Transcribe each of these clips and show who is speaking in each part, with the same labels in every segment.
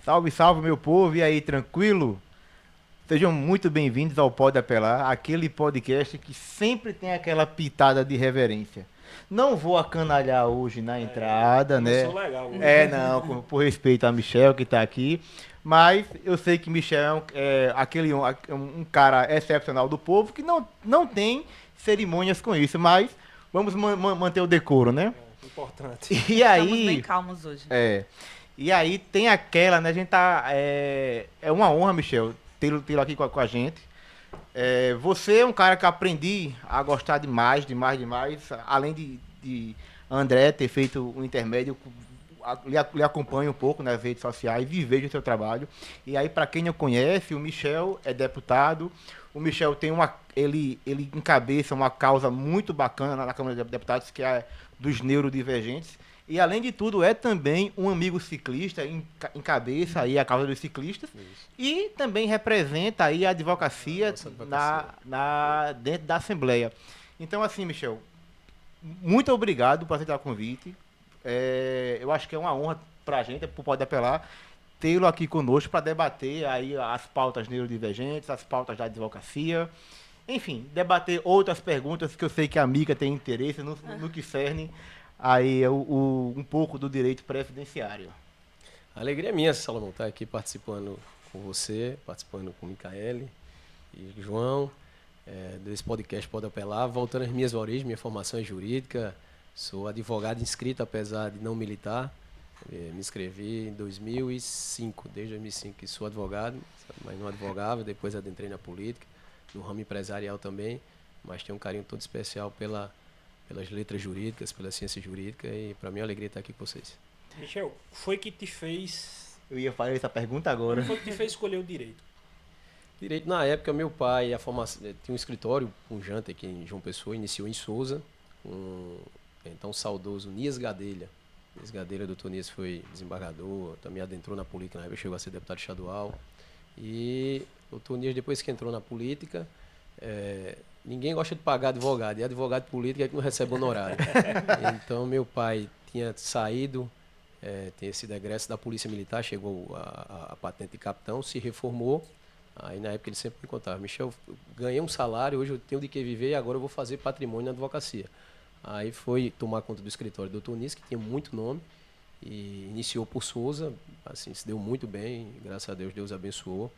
Speaker 1: Salve, salve, meu povo, e aí, tranquilo? Sejam muito bem-vindos ao Pode Apelar, aquele podcast que sempre tem aquela pitada de reverência. Não vou acanalhar hoje na entrada,
Speaker 2: Começou
Speaker 1: né?
Speaker 2: legal hoje.
Speaker 1: É, não, por respeito a Michel que tá aqui, mas eu sei que Michel é um cara excepcional do povo que não tem cerimônias com isso, mas vamos manter o decoro, né?
Speaker 2: Importante.
Speaker 1: E
Speaker 3: Estamos bem
Speaker 1: aí,
Speaker 3: calmos hoje.
Speaker 1: é. E aí tem aquela, né? A gente tá. É uma honra, Michel, tê-lo aqui com a gente. Você é um cara que eu aprendi a gostar demais, demais, demais. Além de André ter feito o intermédio, lhe acompanho um pouco nas redes sociais e vejo o seu trabalho. E aí, para quem não conhece, o Michel é deputado. O Michel tem ele encabeça uma causa muito bacana na Câmara de Deputados, que é dos neurodivergentes. E além de tudo, é também um amigo ciclista, encabeça aí a causa dos ciclistas
Speaker 2: Isso.
Speaker 1: e também representa aí a advocacia
Speaker 2: Nossa advocacia.
Speaker 1: dentro da Assembleia. Então, assim, Michel, muito obrigado por aceitar o convite. Eu acho que é uma honra para a gente, por poder apelar, tê-lo aqui conosco para debater aí as pautas neurodivergentes, as pautas da advocacia. Enfim, debater outras perguntas que eu sei que a amiga tem interesse no que cerne aí um pouco do direito previdenciário.
Speaker 2: A alegria é minha, Salomão, estar aqui participando com você, participando com o Micaele e João, desse podcast Pode Apelar. Voltando às minhas origens, minha formação é jurídica, sou advogado inscrito, apesar de não militar. Me inscrevi em 2005, desde 2005 que sou advogado, mas não advogava, depois adentrei na política, no ramo empresarial também, mas tenho um carinho todo especial pelas letras jurídicas, pela ciência jurídica e para mim é uma alegria estar aqui com vocês.
Speaker 4: Michel, foi que te fez.
Speaker 1: Eu ia fazer essa pergunta agora.
Speaker 4: Foi que te fez escolher o direito?
Speaker 2: Direito, na época, meu pai tinha um escritório, um janta aqui em João Pessoa, iniciou em Souza, com o então saudoso Nias Gadelha. Nias Gadelha, doutor Nias foi desembargador, também adentrou na política, na época chegou a ser deputado estadual. E o doutor Nias, depois que entrou na política, ninguém gosta de pagar advogado, e advogado político é que não recebe honorário. Então, meu pai tinha saído, tinha sido egresso da Polícia Militar, chegou a patente de capitão, se reformou. Aí na época ele sempre me contava, Michel, eu ganhei um salário, hoje eu tenho de que viver e agora eu vou fazer patrimônio na advocacia. Aí foi tomar conta do escritório do Dr. Nis, que tinha muito nome, e iniciou por Souza, assim, se deu muito bem, graças a Deus, Deus abençoou,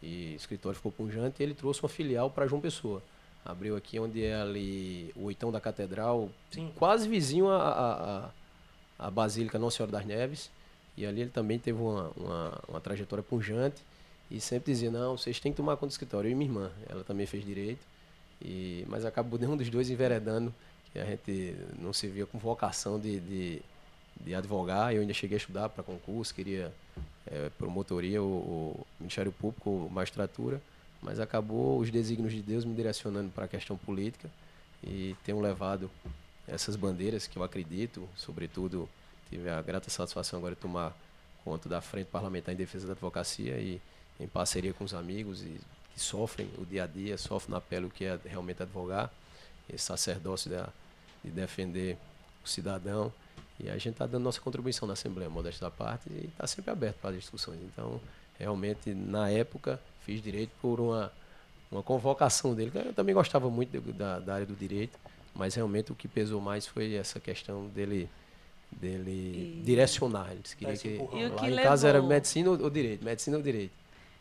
Speaker 2: e o escritório ficou pujante e ele trouxe uma filial para João Pessoa. Abriu aqui onde é ali o Oitão da Catedral,
Speaker 4: Sim.
Speaker 2: quase vizinho à Basílica Nossa Senhora das Neves, e ali ele também teve uma trajetória pujante, e sempre dizia, não, vocês têm que tomar conta do escritório. Eu e minha irmã, ela também fez direito, mas acabou nenhum dos dois enveredando, que a gente não se via com vocação de advogar. Eu ainda cheguei a estudar para concurso, queria promotoria, o Ministério Público, ou magistratura, mas acabou os desígnios de Deus me direcionando para a questão política e tenho levado essas bandeiras que eu acredito, sobretudo tive a grata satisfação agora de tomar conta da Frente Parlamentar em Defesa da Advocacia e em parceria com os amigos e que sofrem o dia a dia, sofrem na pele o que é realmente advogar, esse sacerdócio de defender o cidadão. E a gente está dando nossa contribuição na Assembleia, modéstia da parte, e está sempre aberto para as discussões. Então, realmente, na época, fiz direito por uma convocação dele. Eu também gostava muito da área do direito, mas realmente o que pesou mais foi essa questão dele direcionar. Ele queria
Speaker 4: Esse
Speaker 2: que
Speaker 4: empurrão,
Speaker 3: E o
Speaker 4: né?
Speaker 2: lá
Speaker 3: que
Speaker 2: em casa era
Speaker 3: levou?
Speaker 2: medicina ou direito, medicina ou direito.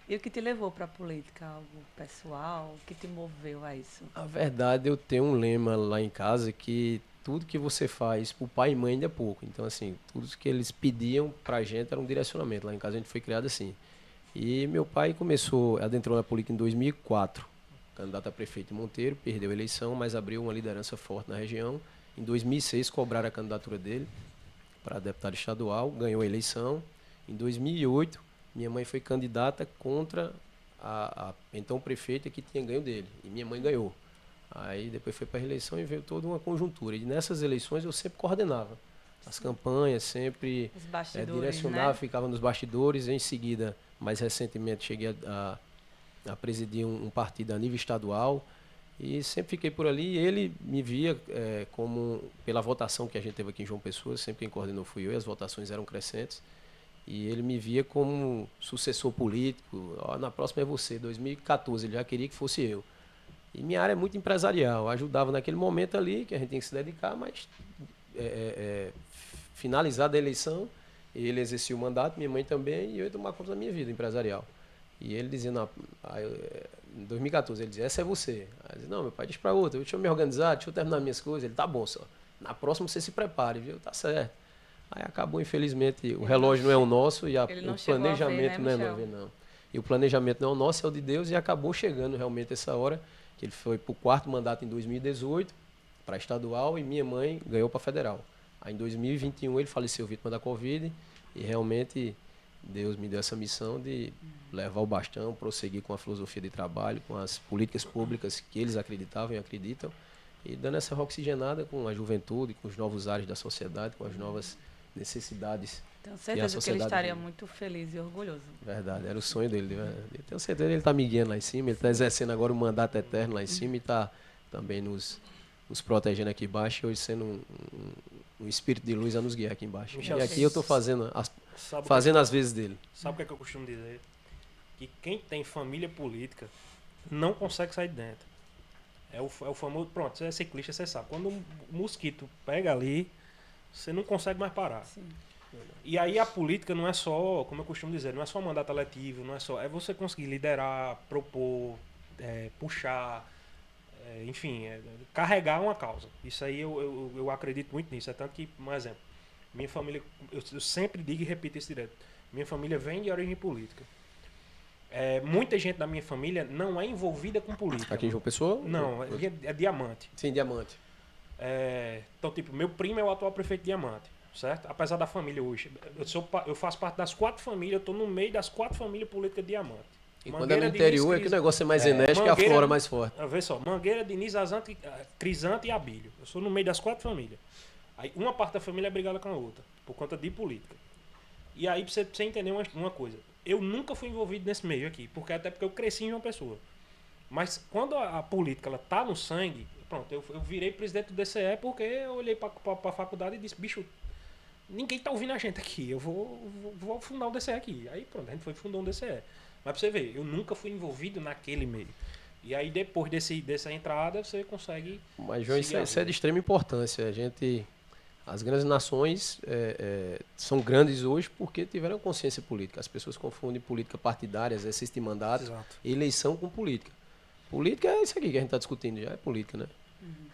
Speaker 3: E o que te levou para a política? Algo pessoal? O que te moveu a isso?
Speaker 2: A verdade, eu tenho um lema lá em casa que tudo que você faz pro pai e mãe ainda é pouco. Então, assim, tudo que eles pediam pra gente era um direcionamento. Lá em casa a gente foi criado assim. E meu pai adentrou na política em 2004, candidato a prefeito em Monteiro, perdeu a eleição, mas abriu uma liderança forte na região. Em 2006, cobraram a candidatura dele para deputado estadual, ganhou a eleição. Em 2008, minha mãe foi candidata contra a então prefeita que tinha ganho dele, e minha mãe ganhou. Aí depois foi para a reeleição e veio toda uma conjuntura. E nessas eleições eu sempre coordenava as campanhas, sempre
Speaker 3: Os bastidores,
Speaker 2: direcionava,
Speaker 3: né?
Speaker 2: ficava nos bastidores. Em seguida, mais recentemente, cheguei a presidir um partido a nível estadual e sempre fiquei por ali. Ele me via como, pela votação que a gente teve aqui em João Pessoa, sempre quem coordenou fui eu e as votações eram crescentes. E ele me via como sucessor político. Ó, na próxima é você, 2014, ele já queria que fosse eu. E minha área é muito empresarial, eu ajudava naquele momento ali, que a gente tem que se dedicar, mas finalizada a eleição, ele exercia o mandato, minha mãe também, e eu ia tomar conta da minha vida empresarial. E ele dizia, em 2014, ele dizia, essa é você. Aí eu dizia, não, meu pai, deixa para outra, deixa eu me organizar, deixa eu terminar minhas coisas. Ele, tá bom, só. Na próxima você se prepare, viu? Tá certo. Aí acabou, infelizmente, o relógio não é o nosso e o planejamento não é nosso, não. E o planejamento não é o nosso, é o de Deus, e acabou chegando realmente essa hora, que ele foi para o 4º mandato em 2018, para estadual, e minha mãe ganhou para federal. Aí em 2021 ele faleceu vítima da Covid, e realmente Deus me deu essa missão de levar o bastão, prosseguir com a filosofia de trabalho, com as políticas públicas que eles acreditavam e acreditam, e dando essa oxigenada com a juventude, com os novos ares da sociedade, com as novas necessidades.
Speaker 3: Tenho certeza que ele estaria muito feliz e orgulhoso.
Speaker 2: Verdade, era o sonho dele. Eu tenho certeza que ele está me guiando lá em cima, ele está exercendo agora o mandato eterno lá em cima e está também nos protegendo aqui embaixo, e hoje sendo um espírito de luz a nos guiar aqui embaixo.
Speaker 4: Michel,
Speaker 2: e aqui eu estou fazendo as vezes dele.
Speaker 4: Sabe o que eu costumo dizer? Que quem tem família política não consegue sair de dentro. É o famoso... Pronto, você é ciclista, você sabe. Quando o mosquito pega ali, você não consegue mais parar.
Speaker 3: Sim.
Speaker 4: E aí a política não é só, como eu costumo dizer, não é só mandato eletivo, não é só... É você conseguir liderar, propor, puxar, enfim, carregar uma causa. Isso aí eu acredito muito nisso. É tanto que, um exemplo, minha família, eu sempre digo e repito isso direto, minha família vem de origem política. Muita gente da minha família não é envolvida com política.
Speaker 2: Aqui em João Pessoa?
Speaker 4: Não, é Diamante.
Speaker 2: Sim, Diamante.
Speaker 4: Então, tipo, meu primo é o atual prefeito de Diamante, certo? Apesar da família hoje. Eu faço parte das 4 famílias, eu estou no meio das 4 famílias políticas de Diamante.
Speaker 2: E quando é no interior, é que o negócio é mais enérgico e a flora mais forte.
Speaker 4: Vê só, Mangueira, Diniz, Azante, Crisante e Abílio. Eu sou no meio das 4 famílias. Aí uma parte da família é brigada com a outra, por conta de política. E aí, pra você entender uma coisa, eu nunca fui envolvido nesse meio aqui, até porque eu cresci em uma pessoa. Mas quando a política ela tá no sangue, pronto, eu virei presidente do DCE porque eu olhei pra faculdade e disse, bicho, ninguém tá ouvindo a gente aqui, eu vou fundar um DCE aqui. Aí pronto, a gente foi fundar um DCE. Mas pra você ver, eu nunca fui envolvido naquele meio. E aí depois dessa entrada, você consegue...
Speaker 2: Mas, João, isso é de extrema importância. As grandes nações são grandes hoje porque tiveram consciência política. As pessoas confundem política partidária, exercício de mandato, eleição com política. Política é isso aqui que a gente está discutindo, já é política, né?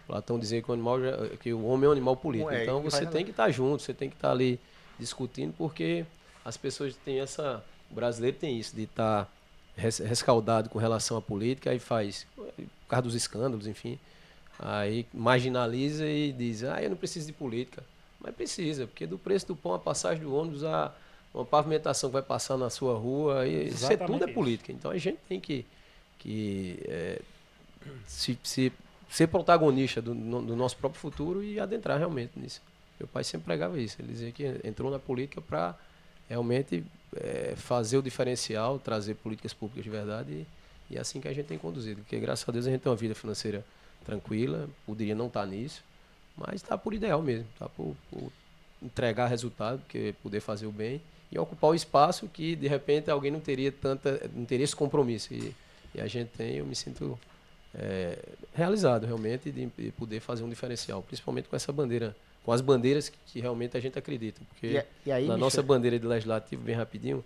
Speaker 2: Platão dizia que o homem é um animal político. Então você tem que estar junto, você tem que estar ali discutindo, porque as pessoas têm essa... O brasileiro tem isso, de estar rescaldado com relação à política, aí faz, por causa dos escândalos, enfim, aí marginaliza e diz, eu não preciso de política. Mas precisa, porque do preço do pão, a passagem do ônibus, uma pavimentação que vai passar na sua rua, isso tudo é política. Então a gente tem que ser protagonista do nosso próprio futuro e adentrar realmente nisso. Meu pai sempre pregava isso, ele dizia que entrou na política para realmente fazer o diferencial, trazer políticas públicas de verdade, e é assim que a gente tem conduzido, porque graças a Deus a gente tem uma vida financeira tranquila, poderia não estar nisso, mas está por ideal mesmo, está por entregar resultado, porque poder fazer o bem e ocupar o espaço que de repente alguém não teria esse compromisso, e a gente tem. Eu me sinto realizado realmente de poder fazer um diferencial, principalmente com essa bandeira, com as bandeiras que realmente a gente acredita, porque
Speaker 1: e aí,
Speaker 2: na nossa bandeira de legislativo, bem rapidinho,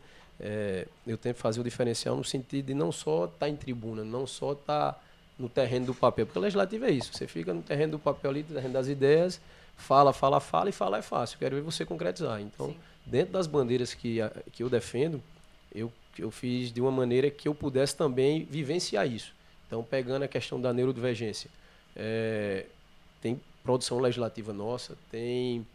Speaker 2: eu tento fazer o diferencial no sentido de não só estar em tribuna, não só estar no terreno do papel, porque o legislativo é isso, você fica no terreno do papel ali, no terreno das ideias, fala, e falar é fácil, quero ver você concretizar. Então, sim, dentro das bandeiras que eu defendo, eu fiz de uma maneira que eu pudesse também vivenciar isso. Então, pegando a questão da neurodivergência, tem produção legislativa nossa, tem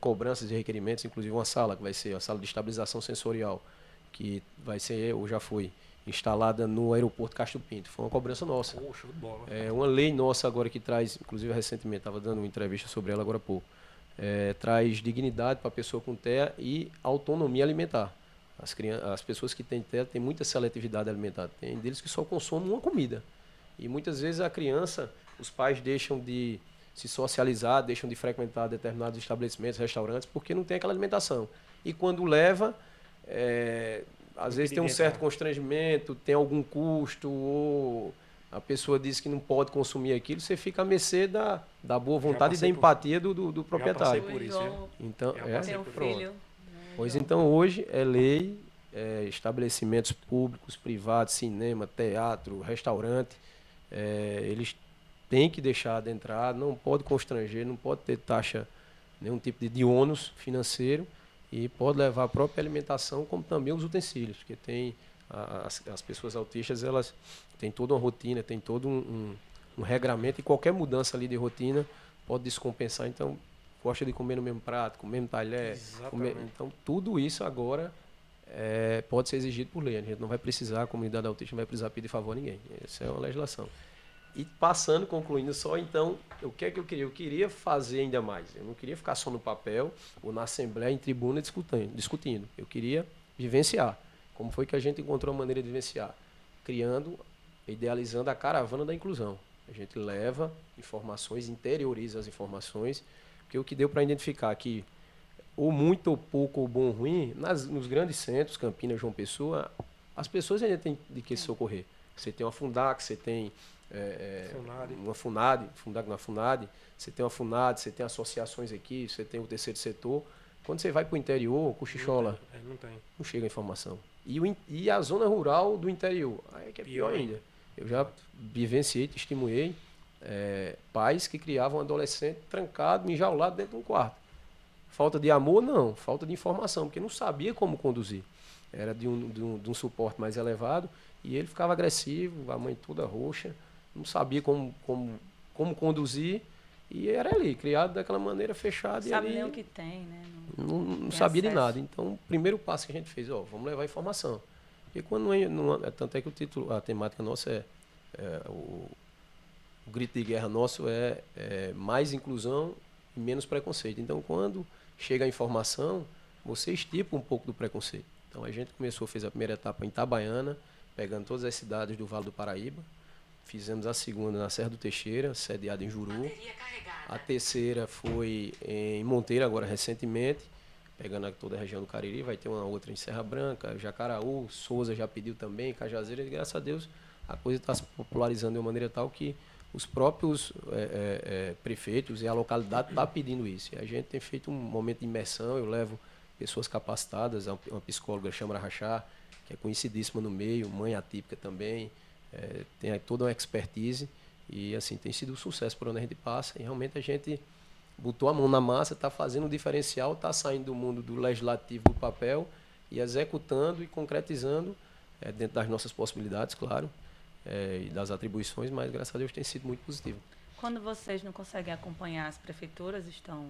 Speaker 2: cobranças e requerimentos, inclusive uma sala que vai ser a sala de estabilização sensorial, que vai ser, ou já foi, instalada no aeroporto Castro Pinto. Foi uma cobrança nossa.
Speaker 4: Poxa, de bola.
Speaker 2: Uma lei nossa agora que traz, inclusive recentemente, estava dando uma entrevista sobre ela agora há pouco, traz dignidade para a pessoa com TEA e autonomia alimentar. As pessoas que têm TEA têm muita seletividade alimentar. Tem deles que só consomem uma comida. E muitas vezes a criança, os pais deixam de se socializar, deixam de frequentar determinados estabelecimentos, restaurantes, porque não tem aquela alimentação. E quando leva, às vezes tem um certo constrangimento, tem algum custo, ou a pessoa diz que não pode consumir aquilo, você fica à mercê da boa vontade e da empatia do proprietário.
Speaker 4: por
Speaker 3: O
Speaker 4: isso,
Speaker 3: João
Speaker 2: Então,
Speaker 3: tem um
Speaker 2: pronto.
Speaker 3: filho.
Speaker 2: Pois então, hoje é lei, estabelecimentos públicos, privados, cinema, teatro, restaurante, eles têm que deixar adentrar, não pode constranger, não pode ter taxa, nenhum tipo de ônus financeiro, e pode levar a própria alimentação, como também os utensílios, porque tem as pessoas autistas, elas têm toda uma rotina, tem todo um regramento, e qualquer mudança ali de rotina pode descompensar. Então, gosta de comer no mesmo prato, com o mesmo talher. Então, tudo isso agora pode ser exigido por lei. A gente não vai precisar, a comunidade autista não vai precisar pedir favor a ninguém. Essa é uma legislação. E passando, concluindo só, então, o que é que eu queria? Eu queria fazer ainda mais. Eu não queria ficar só no papel ou na assembleia, em tribuna, discutindo. Eu queria vivenciar. Como foi que a gente encontrou a maneira de vivenciar? Criando, idealizando a caravana da inclusão. A gente leva informações, interioriza as informações, porque o que deu para identificar que ou muito ou pouco, ou bom ou ruim, nos grandes centros, Campinas, João Pessoa, as pessoas ainda têm de que se socorrer. Você tem uma Fundac, você tem uma FUNAD, você tem uma FUNAD, você tem associações aqui, você tem o terceiro setor. Quando você vai para o interior, Cochichola, não chega a informação. E a zona rural do interior, aí é que é pior ainda. Eu já vivenciei, testemunhei pais que criavam um adolescente trancado, enjaulado dentro de um quarto. Falta de amor? Não. Falta de informação, porque não sabia como conduzir. Era de um suporte mais elevado e ele ficava agressivo, a mãe toda roxa, não sabia como conduzir e era ali, criado daquela maneira fechada.
Speaker 3: Sabe
Speaker 2: e ali
Speaker 3: nem o que tem, né?
Speaker 2: Não sabia de nada. Então, o primeiro passo que a gente fez, vamos levar informação. E quando tanto é que o título, a temática nossa o grito de guerra nosso é mais inclusão e menos preconceito. Então, quando chega a informação, você estipa um pouco do preconceito. Então, a gente fez a primeira etapa em Itabaiana, pegando todas as cidades do Vale do Paraíba. Fizemos a segunda na Serra do Teixeira, sediada em Juru. A terceira foi em Monteiro, agora recentemente, pegando toda a região do Cariri. Vai ter uma outra em Serra Branca, Jacaraú, Souza já pediu também, Cajazeira. E, graças a Deus, a coisa está se popularizando de uma maneira tal que os próprios prefeitos e a localidade estão pedindo isso. E a gente tem feito um momento de imersão, eu levo pessoas capacitadas, uma psicóloga, Chamara Rachá, que é conhecidíssima no meio, mãe atípica também, tem toda uma expertise e assim tem sido um sucesso por onde a gente passa. E realmente a gente botou a mão na massa, está fazendo um diferencial, está saindo do mundo do legislativo, do papel, e executando e concretizando dentro das nossas possibilidades, claro, e das atribuições, mas graças a Deus tem sido muito positivo.
Speaker 3: Quando vocês não conseguem acompanhar, as prefeituras estão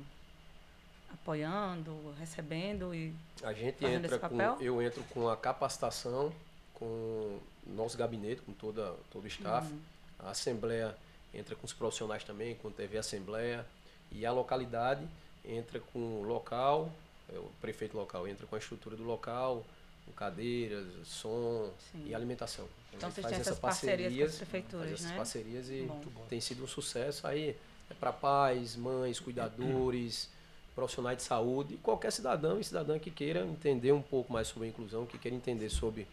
Speaker 3: apoiando, recebendo e
Speaker 2: a gente
Speaker 3: fazendo esse papel?
Speaker 2: Eu entro com a capacitação, com nosso gabinete, com todo o staff. A Assembleia entra com os profissionais também, com TV Assembleia, e a localidade entra com o local, o prefeito local entra com a estrutura do local, com cadeiras, som. Sim. E alimentação.
Speaker 3: Então vocês têm essas parcerias com as prefeituras, né?
Speaker 2: Essas parcerias e tem sido um sucesso. Aí é para pais, mães, cuidadores, profissionais de saúde, e qualquer cidadão e cidadã que queira entender um pouco mais sobre a inclusão, que queira entender sobre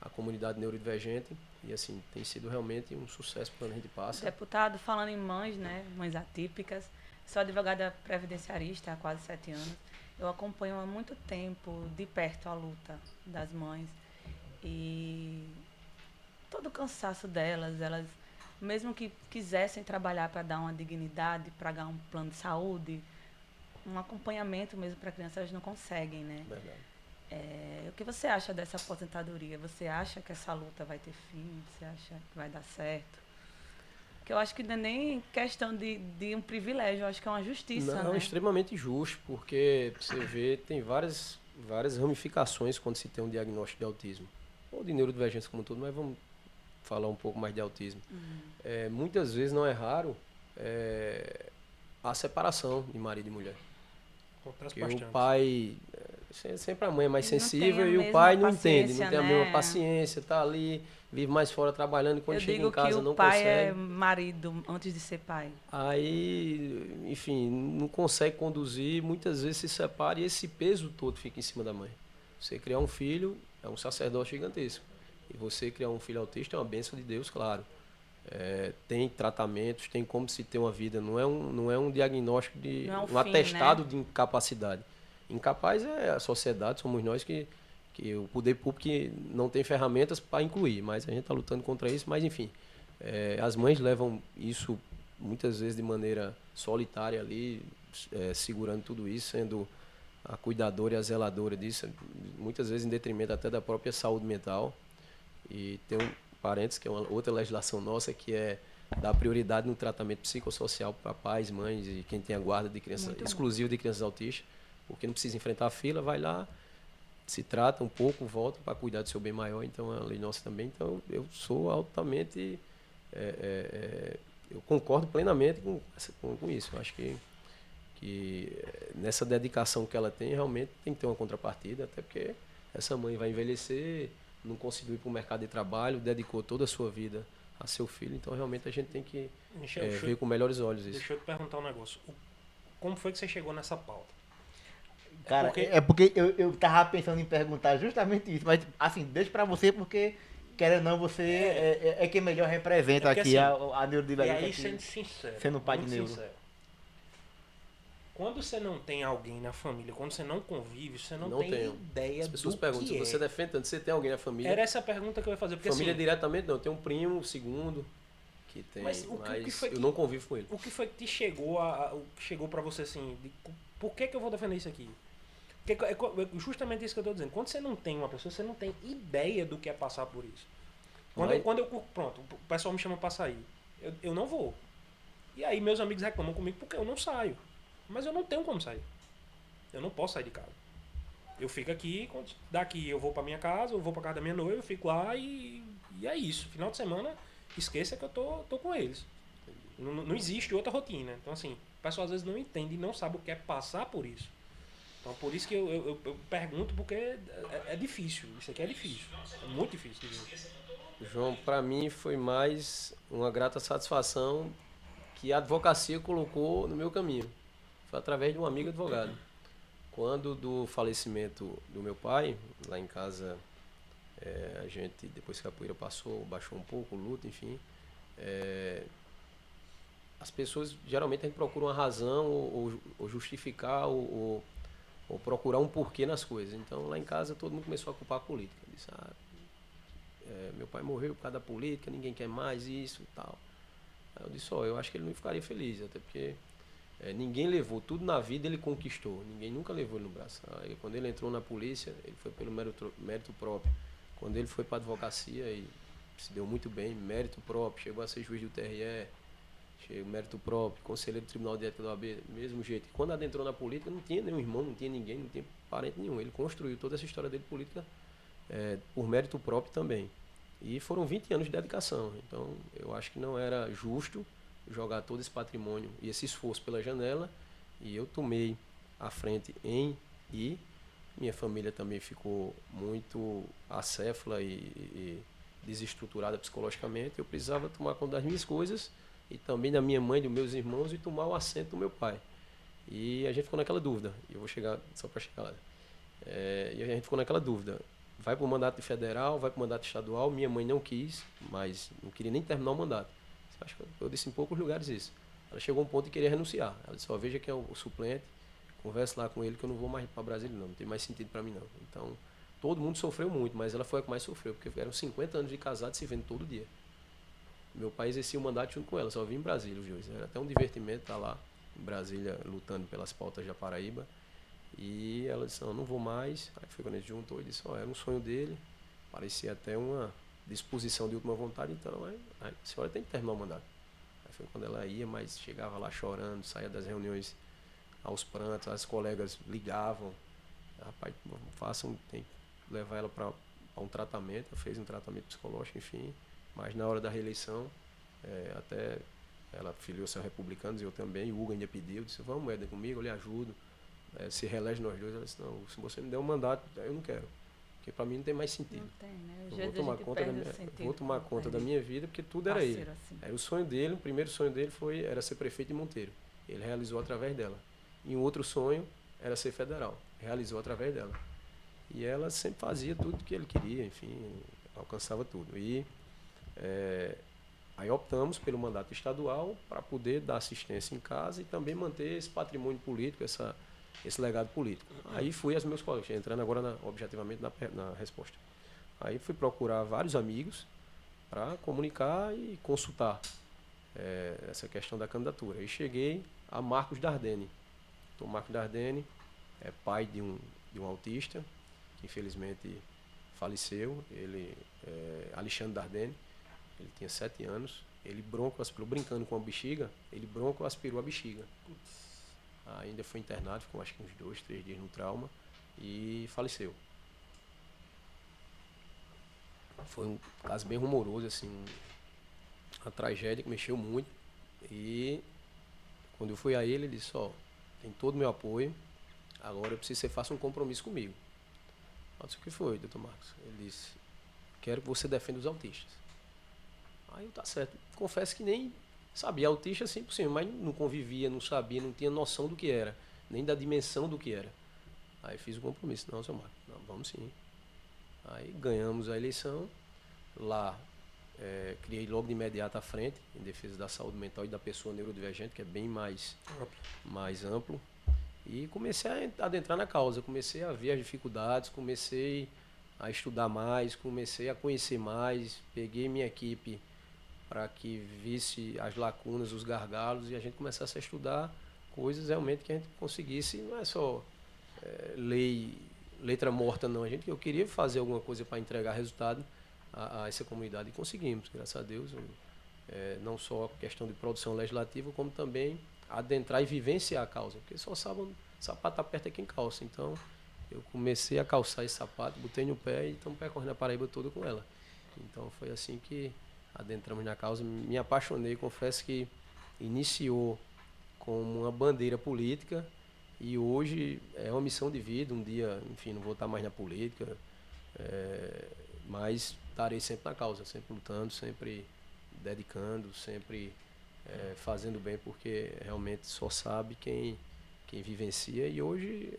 Speaker 2: a comunidade neurodivergente. E assim, tem sido realmente um sucesso para onde a gente passa.
Speaker 3: Deputado, falando em mães, né? Mães atípicas, sou advogada previdenciarista há quase 7 anos. Eu acompanho há muito tempo de perto a luta das mães e todo o cansaço delas, elas mesmo que quisessem trabalhar para dar uma dignidade, para dar um plano de saúde, um acompanhamento mesmo para a criança, elas não conseguem, né?
Speaker 2: Verdade.
Speaker 3: O que você acha dessa aposentadoria? Você acha que essa luta vai ter fim? Você acha que vai dar certo? Porque eu acho que não é nem questão de um privilégio, eu acho que é uma justiça,
Speaker 2: não,
Speaker 3: né?
Speaker 2: É extremamente injusto, porque você vê, tem várias ramificações quando se tem um diagnóstico de autismo. Ou de neurodivergência como um todo, mas vamos falar um pouco mais de autismo. Muitas vezes, não é raro, a separação de marido e mulher. Porque o pai, sempre a mãe é mais sensível e o pai não entende, não tem a mesma paciência, tá ali, vive mais fora trabalhando e quando chega em casa não consegue.
Speaker 3: Eu digo que o pai é marido antes de ser pai.
Speaker 2: Aí, enfim, não consegue conduzir, muitas vezes se separa e esse peso todo fica em cima da mãe. Você criar um filho é um sacerdócio gigantesco. E você criar um filho autista é uma bênção de Deus, claro. Tem tratamentos, tem como se ter uma vida. Não é um diagnóstico de
Speaker 3: Não é um
Speaker 2: um
Speaker 3: fim,
Speaker 2: atestado
Speaker 3: né?
Speaker 2: de incapacidade. Incapaz é a sociedade, somos nós que o poder público não tem ferramentas para incluir, mas a gente está lutando contra isso. Mas enfim, as mães levam isso muitas vezes de maneira solitária ali, segurando tudo isso, sendo a cuidadora e a zeladora disso, muitas vezes em detrimento até da própria saúde mental. E tem um parênteses, que é uma outra legislação nossa, que é dar prioridade no tratamento psicossocial para pais, mães e quem tem a guarda de crianças,
Speaker 3: Muito bom.
Speaker 2: exclusivo de crianças autistas, porque não precisa enfrentar a fila, vai lá, se trata um pouco, volta para cuidar do seu bem maior. Então é a lei nossa também. Então eu sou altamente, eu concordo plenamente com isso. Eu acho que nessa dedicação que ela tem, realmente tem que ter uma contrapartida, até porque essa mãe vai envelhecer, não conseguiu ir para o mercado de trabalho, dedicou toda a sua vida a seu filho, então realmente a gente tem que
Speaker 4: Michel,
Speaker 2: ver com melhores olhos isso.
Speaker 4: deixa eu te perguntar um negócio. Como foi que você chegou nessa pauta?
Speaker 1: Cara,
Speaker 4: Porque-
Speaker 1: porque eu tava pensando em perguntar justamente isso, mas assim, deixa pra você porque, querendo ou não, você é quem melhor representa
Speaker 4: É porque,
Speaker 1: aqui
Speaker 4: assim,
Speaker 1: a
Speaker 4: E
Speaker 1: neurodivergência
Speaker 4: aí,
Speaker 1: aqui.
Speaker 4: sendo sincero,
Speaker 1: sendo pai
Speaker 4: muito
Speaker 1: de neuro.
Speaker 4: sincero, quando você não tem alguém na família, quando você não convive, você não, tem
Speaker 2: tenho.
Speaker 4: ideia
Speaker 2: As pessoas
Speaker 4: do
Speaker 2: perguntam,
Speaker 4: que
Speaker 2: se você
Speaker 4: é.
Speaker 2: defende tanto, você tem alguém na família?
Speaker 4: Era essa a pergunta que eu ia fazer, porque
Speaker 2: Família
Speaker 4: assim,
Speaker 2: diretamente não, tem um primo, um segundo, que tem,
Speaker 4: Mas
Speaker 2: mas,
Speaker 4: o que foi
Speaker 2: eu
Speaker 4: que-
Speaker 2: não convivo com ele.
Speaker 4: o que foi que te chegou o que chegou pra você assim, por que eu vou defender isso aqui? Porque é justamente isso que eu tô dizendo. Quando você não tem uma pessoa, você não tem ideia do que é passar por isso.
Speaker 2: Mas-
Speaker 4: Pronto, o pessoal me chama pra sair. Eu não vou. E aí meus amigos reclamam comigo porque eu não saio. Mas eu não tenho como sair. Eu não posso sair de casa. Eu fico aqui, daqui eu vou pra minha casa, eu vou pra casa da minha noiva, eu fico lá e é isso. Final de semana, esqueça que eu tô com eles. Não existe outra rotina. Então, assim, o pessoal às vezes não entende e não sabe o que é passar por isso. Então, por isso que eu pergunto, porque é difícil. Isso aqui é difícil. É muito difícil de ver.
Speaker 2: João, para mim foi mais uma grata satisfação que a advocacia colocou no meu caminho. Foi através de um amigo advogado. Quando do falecimento do meu pai, lá em casa, a gente, depois que a poeira passou, baixou um pouco o luto, enfim, as pessoas, geralmente a gente procura uma razão ou justificar ou procurar um porquê nas coisas. Então lá em casa todo mundo começou a culpar a política. Disse, meu pai morreu por causa da política, ninguém quer mais isso e tal. Aí eu disse, eu acho que ele não ficaria feliz, até porque ninguém levou, tudo na vida ele conquistou, ninguém nunca levou ele no braço. Aí, quando ele entrou na polícia, ele foi pelo mérito próprio. Quando ele foi para a advocacia, e se deu muito bem, mérito próprio, chegou a ser juiz do TRE, mérito próprio, conselheiro do Tribunal de Ética da OAB, mesmo jeito. E quando adentrou na política, não tinha nenhum irmão, não tinha ninguém, não tinha parente nenhum. Ele construiu toda essa história dele política por mérito próprio também. E foram 20 anos de dedicação. Então, eu acho que não era justo jogar todo esse patrimônio e esse esforço pela janela. E eu tomei a frente em ir. Minha família também ficou muito acéfala e desestruturada psicologicamente. Eu precisava tomar conta das minhas coisas e também da minha mãe, dos meus irmãos e tomar o assento do meu pai. E a gente ficou naquela dúvida. Eu vou chegar só para chegar lá. E a gente ficou naquela dúvida. Vai para o mandato federal, vai para o mandato estadual. Minha mãe não quis, mas não queria nem terminar o mandato. Acho que eu disse em poucos lugares isso. Ela chegou a um ponto de querer renunciar. Ela disse, veja quem é o suplente, converse lá com ele que eu não vou mais para Brasília não tem mais sentido para mim não. Então, todo mundo sofreu muito, mas ela foi a que mais sofreu, porque eram 50 anos de casado se vendo todo dia. Meu pai exercia o mandato junto com ela, só vim em Brasília os dois. Era até um divertimento estar lá em Brasília lutando pelas pautas da Paraíba. E ela disse, não vou mais. Aí foi quando a gente juntou e disse, era um sonho dele, parecia até uma disposição de última vontade, então aí a senhora tem que terminar o mandato. Aí foi quando ela ia, mas chegava lá chorando, saía das reuniões aos prantos, as colegas ligavam, rapaz, tem que levar ela para um tratamento, ela fez um tratamento psicológico, enfim, mas na hora da reeleição, até ela filiou-se aos republicanos, eu também, o Hugo ainda pediu, disse, vamos, Éder, comigo, eu lhe ajudo. Se reelege nós dois, ela disse, não, se você me der um mandato, eu não quero. Porque para mim não tem mais sentido.
Speaker 3: Não tem, né?
Speaker 2: Eu vou tomar conta da minha vida, porque tudo era ele.
Speaker 3: Assim.
Speaker 2: Era o sonho dele, o primeiro sonho dele era ser prefeito de Monteiro. Ele realizou através dela. E um outro sonho era ser federal. Realizou através dela. E ela sempre fazia tudo que ele queria, enfim, alcançava tudo. E aí optamos pelo mandato estadual para poder dar assistência em casa e também manter esse patrimônio político, esse legado político. Aí fui aos meus colegas, entrando agora objetivamente na resposta. Aí fui procurar vários amigos para comunicar e consultar essa questão da candidatura. E cheguei a Marcos Dardenne. Então, Marcos Dardenne é pai de um autista, que infelizmente faleceu. Ele, Alexandre Dardenne, ele tinha 7 anos. Ele broncoaspirou, brincando com a bexiga, ele broncoaspirou a bexiga. Ainda foi internado, ficou acho que uns 2, 3 dias no trauma e faleceu. Foi um caso bem rumoroso, assim, uma tragédia que mexeu muito. E quando eu fui a ele, ele disse, tem todo o meu apoio, agora eu preciso que você faça um compromisso comigo. Eu disse, o que foi, doutor Marcos? Ele disse, quero que você defenda os autistas. Aí eu, tá certo. Confesso que nem sabia, autista 100%, mas não convivia, não sabia, não tinha noção do que era, nem da dimensão do que era. Aí fiz o compromisso, não, seu Marcos, não, vamos sim. Aí ganhamos a eleição, lá criei logo de imediato a frente, em defesa da saúde mental e da pessoa neurodivergente, que é bem mais amplo. E comecei a adentrar na causa, comecei a ver as dificuldades, comecei a estudar mais, comecei a conhecer mais, peguei minha equipe para que visse as lacunas, os gargalos, e a gente começasse a estudar coisas realmente que a gente conseguisse, não é só letra morta não, eu queria fazer alguma coisa para entregar resultado a essa comunidade e conseguimos, graças a Deus, não só a questão de produção legislativa, como também adentrar e vivenciar a causa, porque só sapato aperta quem calça, então eu comecei a calçar esse sapato, botei no pé e estamos percorrendo a Paraíba toda com ela. Então foi assim que adentramos na causa, me apaixonei, confesso que iniciou como uma bandeira política e hoje é uma missão de vida, um dia, enfim, não vou estar mais na política, mas estarei sempre na causa, sempre lutando, sempre dedicando, sempre fazendo bem, porque realmente só sabe quem vivencia e hoje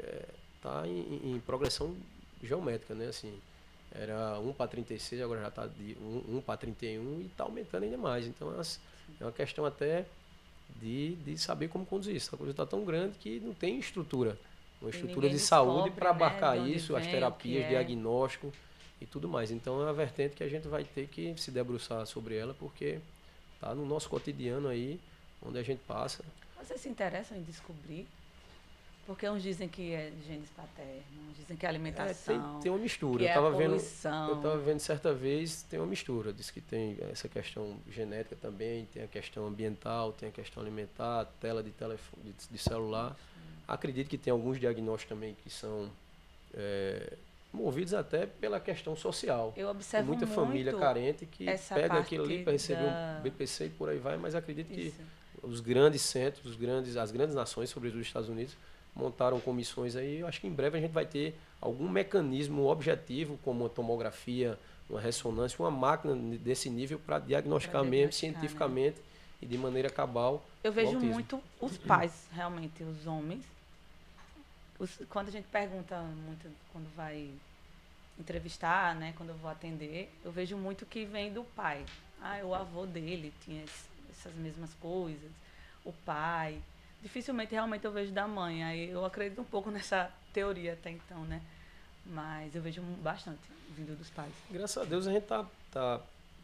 Speaker 2: está em progressão geométrica, né? Assim, era 1 para 36, agora já está de 1 para 31 e está aumentando ainda mais. Então é uma questão até de saber como conduzir isso. A coisa está tão grande que não tem estrutura. Uma estrutura de saúde para abarcar isso, as terapias, diagnóstico e tudo mais. Então é uma vertente que a gente vai ter que se debruçar sobre ela, porque está no nosso cotidiano aí, onde a gente passa.
Speaker 3: Vocês se interessam em descobrir? Porque uns dizem que é genes paternos, uns dizem que é alimentação.
Speaker 2: Tem uma mistura.
Speaker 3: Eu
Speaker 2: estava vendo certa vez, tem uma mistura. Diz que tem essa questão genética também, tem a questão ambiental, tem a questão alimentar, tela de celular. Acredito que tem alguns diagnósticos também que são movidos até pela questão social.
Speaker 3: Eu observo
Speaker 2: tem muita família carente que pega aquilo ali para receber um BPC e por aí vai, mas acredito que os grandes centros, as grandes nações, sobretudo os Estados Unidos, montaram comissões aí. Eu acho que em breve a gente vai ter algum mecanismo objetivo, como uma tomografia, uma ressonância, uma máquina desse nível para diagnosticar mesmo cientificamente, né? E de maneira cabal.
Speaker 3: Eu vejo muito os pais, realmente, os homens. Quando a gente pergunta muito, quando vai entrevistar, né, quando eu vou atender, eu vejo muito que vem do pai. O avô dele tinha essas mesmas coisas, o pai. Dificilmente realmente eu vejo da mãe. Aí eu acredito um pouco nessa teoria até então, né? Mas eu vejo bastante vindo dos pais.
Speaker 2: Graças a Deus a gente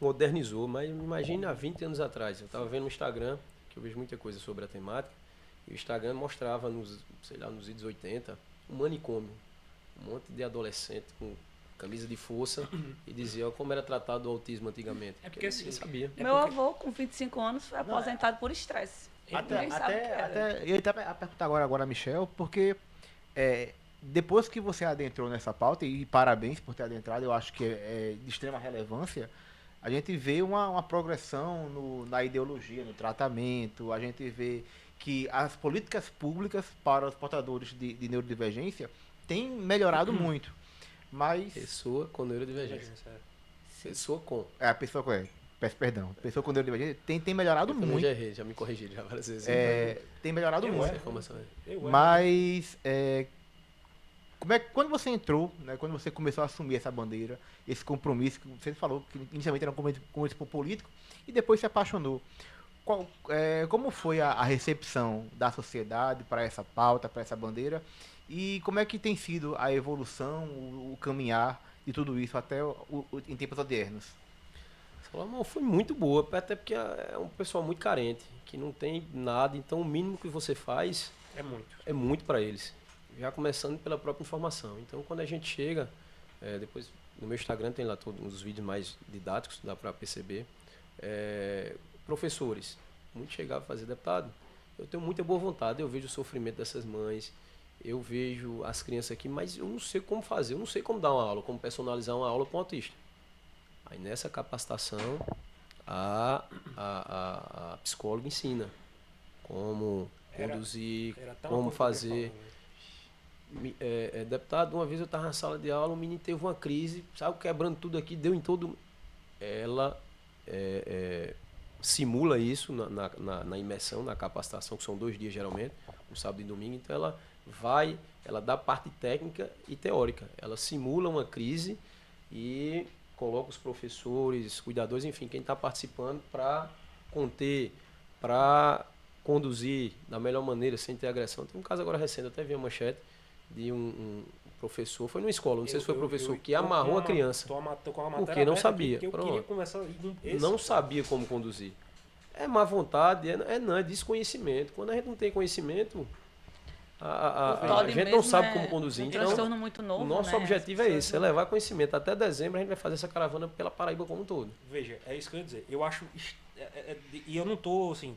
Speaker 2: modernizou, mas imagine há 20 anos atrás. Eu estava vendo no Instagram, que eu vejo muita coisa sobre a temática, e o Instagram mostrava nos idos 80, um manicômio. Um monte de adolescente com camisa de força e dizia como era tratado o autismo antigamente.
Speaker 4: É porque assim,
Speaker 2: sabia.
Speaker 3: Meu avô, com 25 anos, foi aposentado por estresse.
Speaker 1: Eu ia até perguntar agora a Michel, porque depois que você adentrou nessa pauta, e parabéns por ter adentrado, eu acho que é de extrema relevância, a gente vê uma progressão na ideologia, no tratamento, a gente vê que as políticas públicas para os portadores de neurodivergência têm melhorado muito. Mas...
Speaker 2: Pessoa com neurodivergência. Pessoa com.
Speaker 1: A pessoa com... Peço perdão. Pessoa com neurodivergência tem melhorado muito.
Speaker 2: Já me corrigi já várias vezes.
Speaker 1: Tem melhorado muito.
Speaker 2: Mas
Speaker 1: quando você entrou, né, quando você começou a assumir essa bandeira, esse compromisso que você falou que inicialmente era um compromisso político e depois se apaixonou. Como foi a recepção da sociedade para essa pauta, para essa bandeira? E como é que tem sido a evolução, o caminhar de tudo isso até em tempos odiernos?
Speaker 2: Salomão, foi muito boa, até porque é um pessoal muito carente, que não tem nada, então o mínimo que você faz
Speaker 4: É muito.
Speaker 2: é muito para eles. Já começando pela própria informação. Então, quando a gente chega, depois no meu Instagram tem lá todos os vídeos mais didáticos, dá para perceber. Professores, muito chegavam a fazer deputado. Eu tenho muita boa vontade, eu vejo o sofrimento dessas mães, eu vejo as crianças aqui, mas eu não sei como fazer, eu não sei como dar uma aula, como personalizar uma aula para um autista. Aí nessa capacitação, a psicóloga ensina como conduzir,
Speaker 4: Era até uma
Speaker 2: como
Speaker 4: coisa que eu ia
Speaker 2: fazer.
Speaker 4: falar, né?
Speaker 2: Deputado, uma vez eu estava na sala de aula, o menino teve uma crise, sabe, quebrando tudo aqui, deu em todo. Ela simula isso na imersão, na capacitação, que são 2 dias geralmente, no sábado e domingo. Então ela dá parte técnica e teórica. Ela simula uma crise e coloca os professores, cuidadores, enfim, quem está participando para conter, para conduzir da melhor maneira, sem ter agressão. Tem um caso agora recente, eu até vi a manchete de um professor, foi numa escola, não sei se foi professor, que amarrou a criança,
Speaker 4: Tô com a matéria
Speaker 2: porque não
Speaker 4: aberta aqui,
Speaker 2: sabia.
Speaker 4: porque eu
Speaker 2: Pronto.
Speaker 4: queria conversar
Speaker 2: Não sabia como conduzir. É má vontade, não, é desconhecimento. Quando a gente não tem conhecimento, a gente não sabe como conduzir.
Speaker 3: Um
Speaker 2: Então,
Speaker 3: transtorno muito novo,
Speaker 2: o nosso
Speaker 3: né?
Speaker 2: objetivo
Speaker 3: As
Speaker 2: é
Speaker 3: pessoas
Speaker 2: esse, é levar conhecimento. Até dezembro a gente vai fazer essa caravana pela Paraíba como um todo.
Speaker 4: Veja, é isso que eu ia dizer. Eu acho. E eu não tô, assim,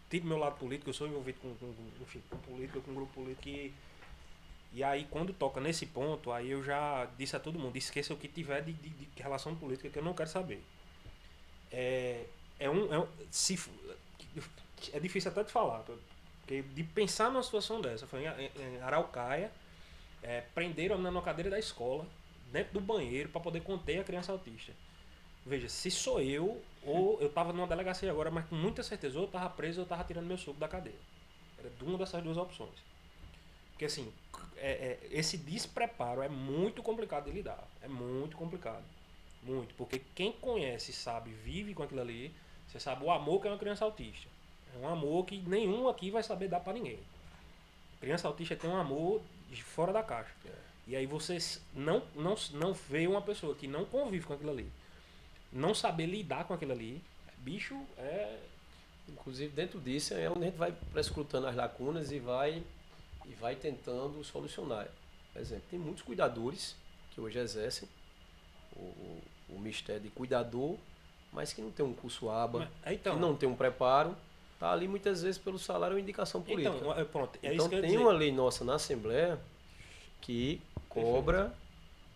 Speaker 4: tiro meu lado político, eu sou envolvido enfim, com política, com grupo político. E aí, quando toca nesse ponto, aí eu já disse a todo mundo: esqueça o que tiver de relação política, que eu não quero saber. É difícil até de falar, porque de pensar numa situação dessa. Foi em Araucaia, prenderam a menina na cadeira da escola, dentro do banheiro, para poder conter a criança autista. Veja, se sou eu, ou eu estava numa delegacia agora, mas com muita certeza, ou eu estava preso ou eu estava tirando meu suco da cadeia. Era de uma dessas 2 opções. Porque assim, esse despreparo é muito complicado de lidar. É muito complicado. Muito. Porque quem conhece, sabe, vive com aquilo ali, você sabe o amor que é uma criança autista. É um amor que nenhum aqui vai saber dar para ninguém. Criança autista tem um amor de fora da caixa. E aí você não vê uma pessoa que não convive com aquilo ali, não saber lidar com aquilo ali, bicho,
Speaker 2: Inclusive, dentro disso é onde a gente vai prescrutando as lacunas e vai tentando solucionar. Por exemplo, tem muitos cuidadores que hoje exercem o mistério de cuidador, mas que não tem um curso ABA,
Speaker 4: então,
Speaker 2: que não tem um preparo, está ali muitas vezes pelo salário ou indicação política.
Speaker 4: Então, pronto,
Speaker 2: então
Speaker 4: isso que eu ia
Speaker 2: tem
Speaker 4: dizer.
Speaker 2: uma lei nossa na Assembleia que cobra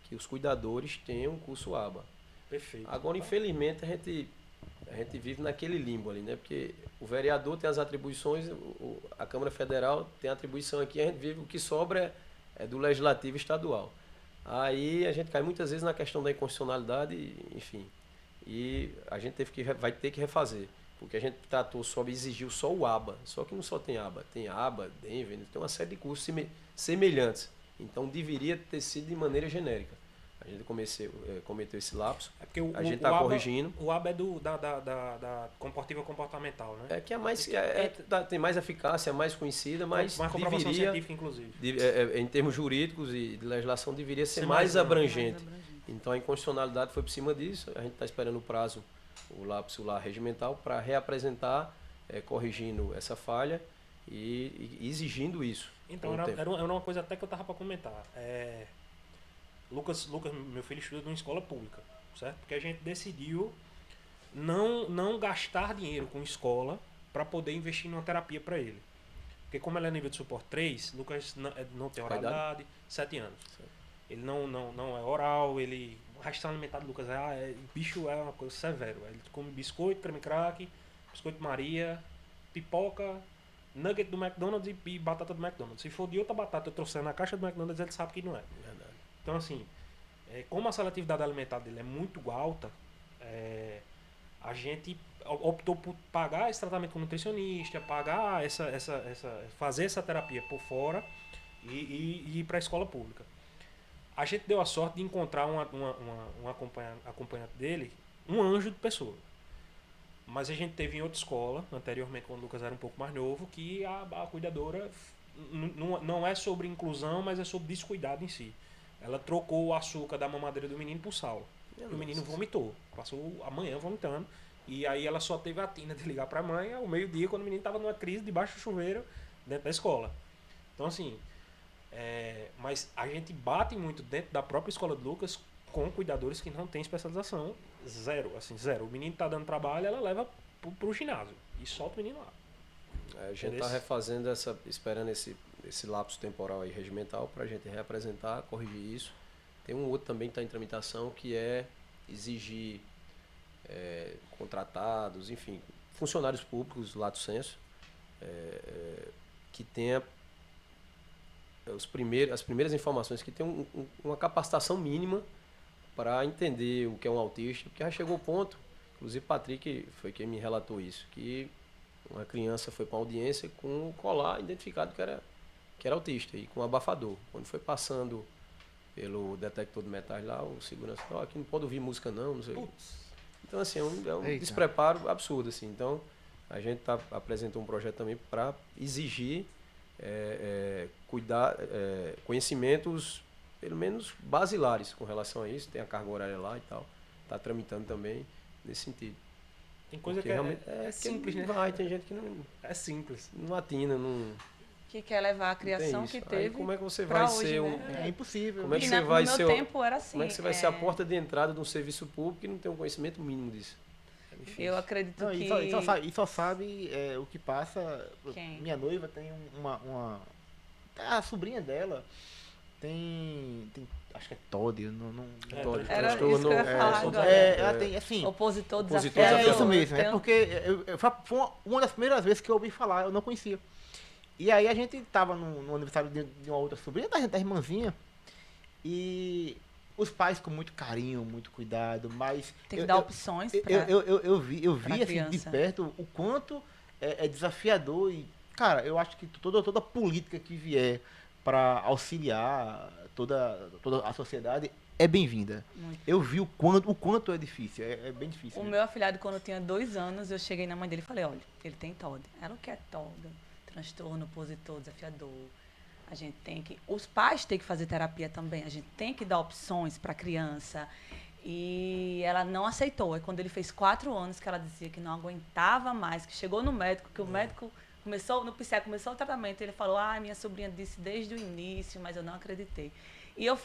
Speaker 2: que os cuidadores tenham um curso ABA.
Speaker 4: Perfeito.
Speaker 2: Agora, infelizmente, a gente vive naquele limbo ali, né? Porque o vereador tem as atribuições, a Câmara Federal tem a atribuição aqui, a gente vive, o que sobra é do Legislativo Estadual. Aí a gente cai muitas vezes na questão da inconstitucionalidade, enfim. E a gente vai ter que refazer, porque a gente exigiu só o ABA, só que não só tem ABA, tem ABA, Denver, tem uma série de cursos semelhantes. Então deveria ter sido de maneira genérica. A gente cometeu esse lapso.
Speaker 4: É porque
Speaker 2: a gente está corrigindo.
Speaker 4: O ABA é da comportiva comportamental, né?
Speaker 2: Que é mais, tem mais eficácia, é mais conhecida, mas
Speaker 4: uma comprovação
Speaker 2: deveria,
Speaker 4: científica, inclusive.
Speaker 2: em termos jurídicos e de legislação, deveria ser mais abrangente. Então a inconstitucionalidade foi por cima disso. A gente está esperando o prazo, o lapso lá regimental, para reapresentar, corrigindo essa falha e exigindo isso.
Speaker 4: Então era uma coisa até que eu estava para comentar. Lucas, meu filho, estuda numa escola pública, certo? Porque a gente decidiu não gastar dinheiro com escola para poder investir numa terapia para ele. Porque como ele é nível de suporte 3, Lucas não tem oralidade, 7 anos. Certo. Ele não é oral, a restrição alimentar do Lucas bicho é uma coisa severa. Ele come biscoito, creme crack, biscoito Maria, pipoca, nugget do McDonald's e batata do McDonald's. Se for de outra batata eu trouxer na caixa do McDonald's, ele sabe que não é.
Speaker 2: Verdade.
Speaker 4: Então, assim, como a seletividade alimentar dele é muito alta, a gente optou por pagar esse tratamento com nutricionista, fazer essa terapia por fora e ir para a escola pública. A gente deu a sorte de encontrar um acompanhante dele, um anjo de pessoa. Mas a gente teve em outra escola, anteriormente, quando o Lucas era um pouco mais novo, que a cuidadora não é sobre inclusão, mas é sobre descuidado em si. Ela trocou o açúcar da mamadeira do menino por sal. E o menino vomitou. Passou a manhã vomitando. E aí ela só teve a tina de ligar para a mãe ao meio-dia, quando o menino estava numa crise debaixo do chuveiro dentro da escola. Então, assim, mas a gente bate muito dentro da própria escola de Lucas com cuidadores que não têm especialização. Zero. O menino está dando trabalho, ela leva pro ginásio e solta o menino lá.
Speaker 2: A gente está refazendo esperando esse lapso temporal aí regimental para a gente reapresentar, corrigir isso. Tem um outro também que está em tramitação, que é exigir contratados, enfim, funcionários públicos, lato sensu, que tenha as primeiras informações, que tenham uma capacitação mínima para entender o que é um autista, porque já chegou o ponto, inclusive Patrick foi quem me relatou isso, que uma criança foi para uma audiência com um colar identificado que era autista e com um abafador. Quando foi passando pelo detector de metais lá, o segurança falou, aqui não pode ouvir música não sei. Então, assim, é um despreparo absurdo, assim. Então, a gente apresentou um projeto também para exigir conhecimentos, pelo menos basilares com relação a isso. Tem a carga horária lá e tal. Está tramitando também nesse sentido.
Speaker 4: Tem coisa
Speaker 2: porque
Speaker 4: que
Speaker 2: realmente
Speaker 4: é simples, né?
Speaker 2: Tem gente que não...
Speaker 4: É simples.
Speaker 2: Não atina, não...
Speaker 3: Que quer levar a criação que teve.
Speaker 2: Aí, como é que você
Speaker 3: pra
Speaker 2: vai
Speaker 3: hoje,
Speaker 2: ser
Speaker 3: né?
Speaker 1: É impossível.
Speaker 2: Como é que
Speaker 3: E
Speaker 2: você vai
Speaker 3: no
Speaker 2: ser
Speaker 3: meu tempo era assim.
Speaker 2: Como é que você vai ser a porta de entrada de um serviço público e não tem um conhecimento mínimo disso? É difícil.
Speaker 3: Eu acredito
Speaker 1: Não,
Speaker 3: que...
Speaker 1: e só sabe o que passa.
Speaker 3: Quem?
Speaker 1: Minha noiva tem uma. A sobrinha dela tem acho que é TOD.
Speaker 3: Era isso que eu ia falar agora.
Speaker 1: Ela tem, assim.
Speaker 3: Opositor
Speaker 2: desafiador.
Speaker 1: É isso mesmo,
Speaker 3: Tem-
Speaker 1: porque foi uma das primeiras vezes que eu ouvi falar, eu não conhecia. E aí a gente tava no aniversário de uma outra sobrinha, da irmãzinha, e os pais com muito carinho, muito cuidado, mas...
Speaker 3: Tem que dar opções pra...
Speaker 1: Eu vi
Speaker 3: pra
Speaker 1: assim, de
Speaker 3: criança.
Speaker 1: perto o quanto é desafiador e, cara, eu acho que toda política que vier para auxiliar toda a sociedade é bem-vinda.
Speaker 3: Muito.
Speaker 1: Eu vi o quanto é difícil, é bem difícil.
Speaker 3: O
Speaker 1: né?
Speaker 3: meu afilhado, quando tinha 2 anos, eu cheguei na mãe dele e falei, olha, ele tem TOD. Ela, o que é TOD? Transtorno opositor desafiador. A gente tem que... Os pais têm que fazer terapia também. A gente tem que dar opções para a criança. E ela não aceitou. É quando ele fez 4 anos que ela dizia que não aguentava mais, que chegou no médico, que o médico começou o tratamento, ele falou, minha sobrinha disse desde o início, mas eu não acreditei. E eu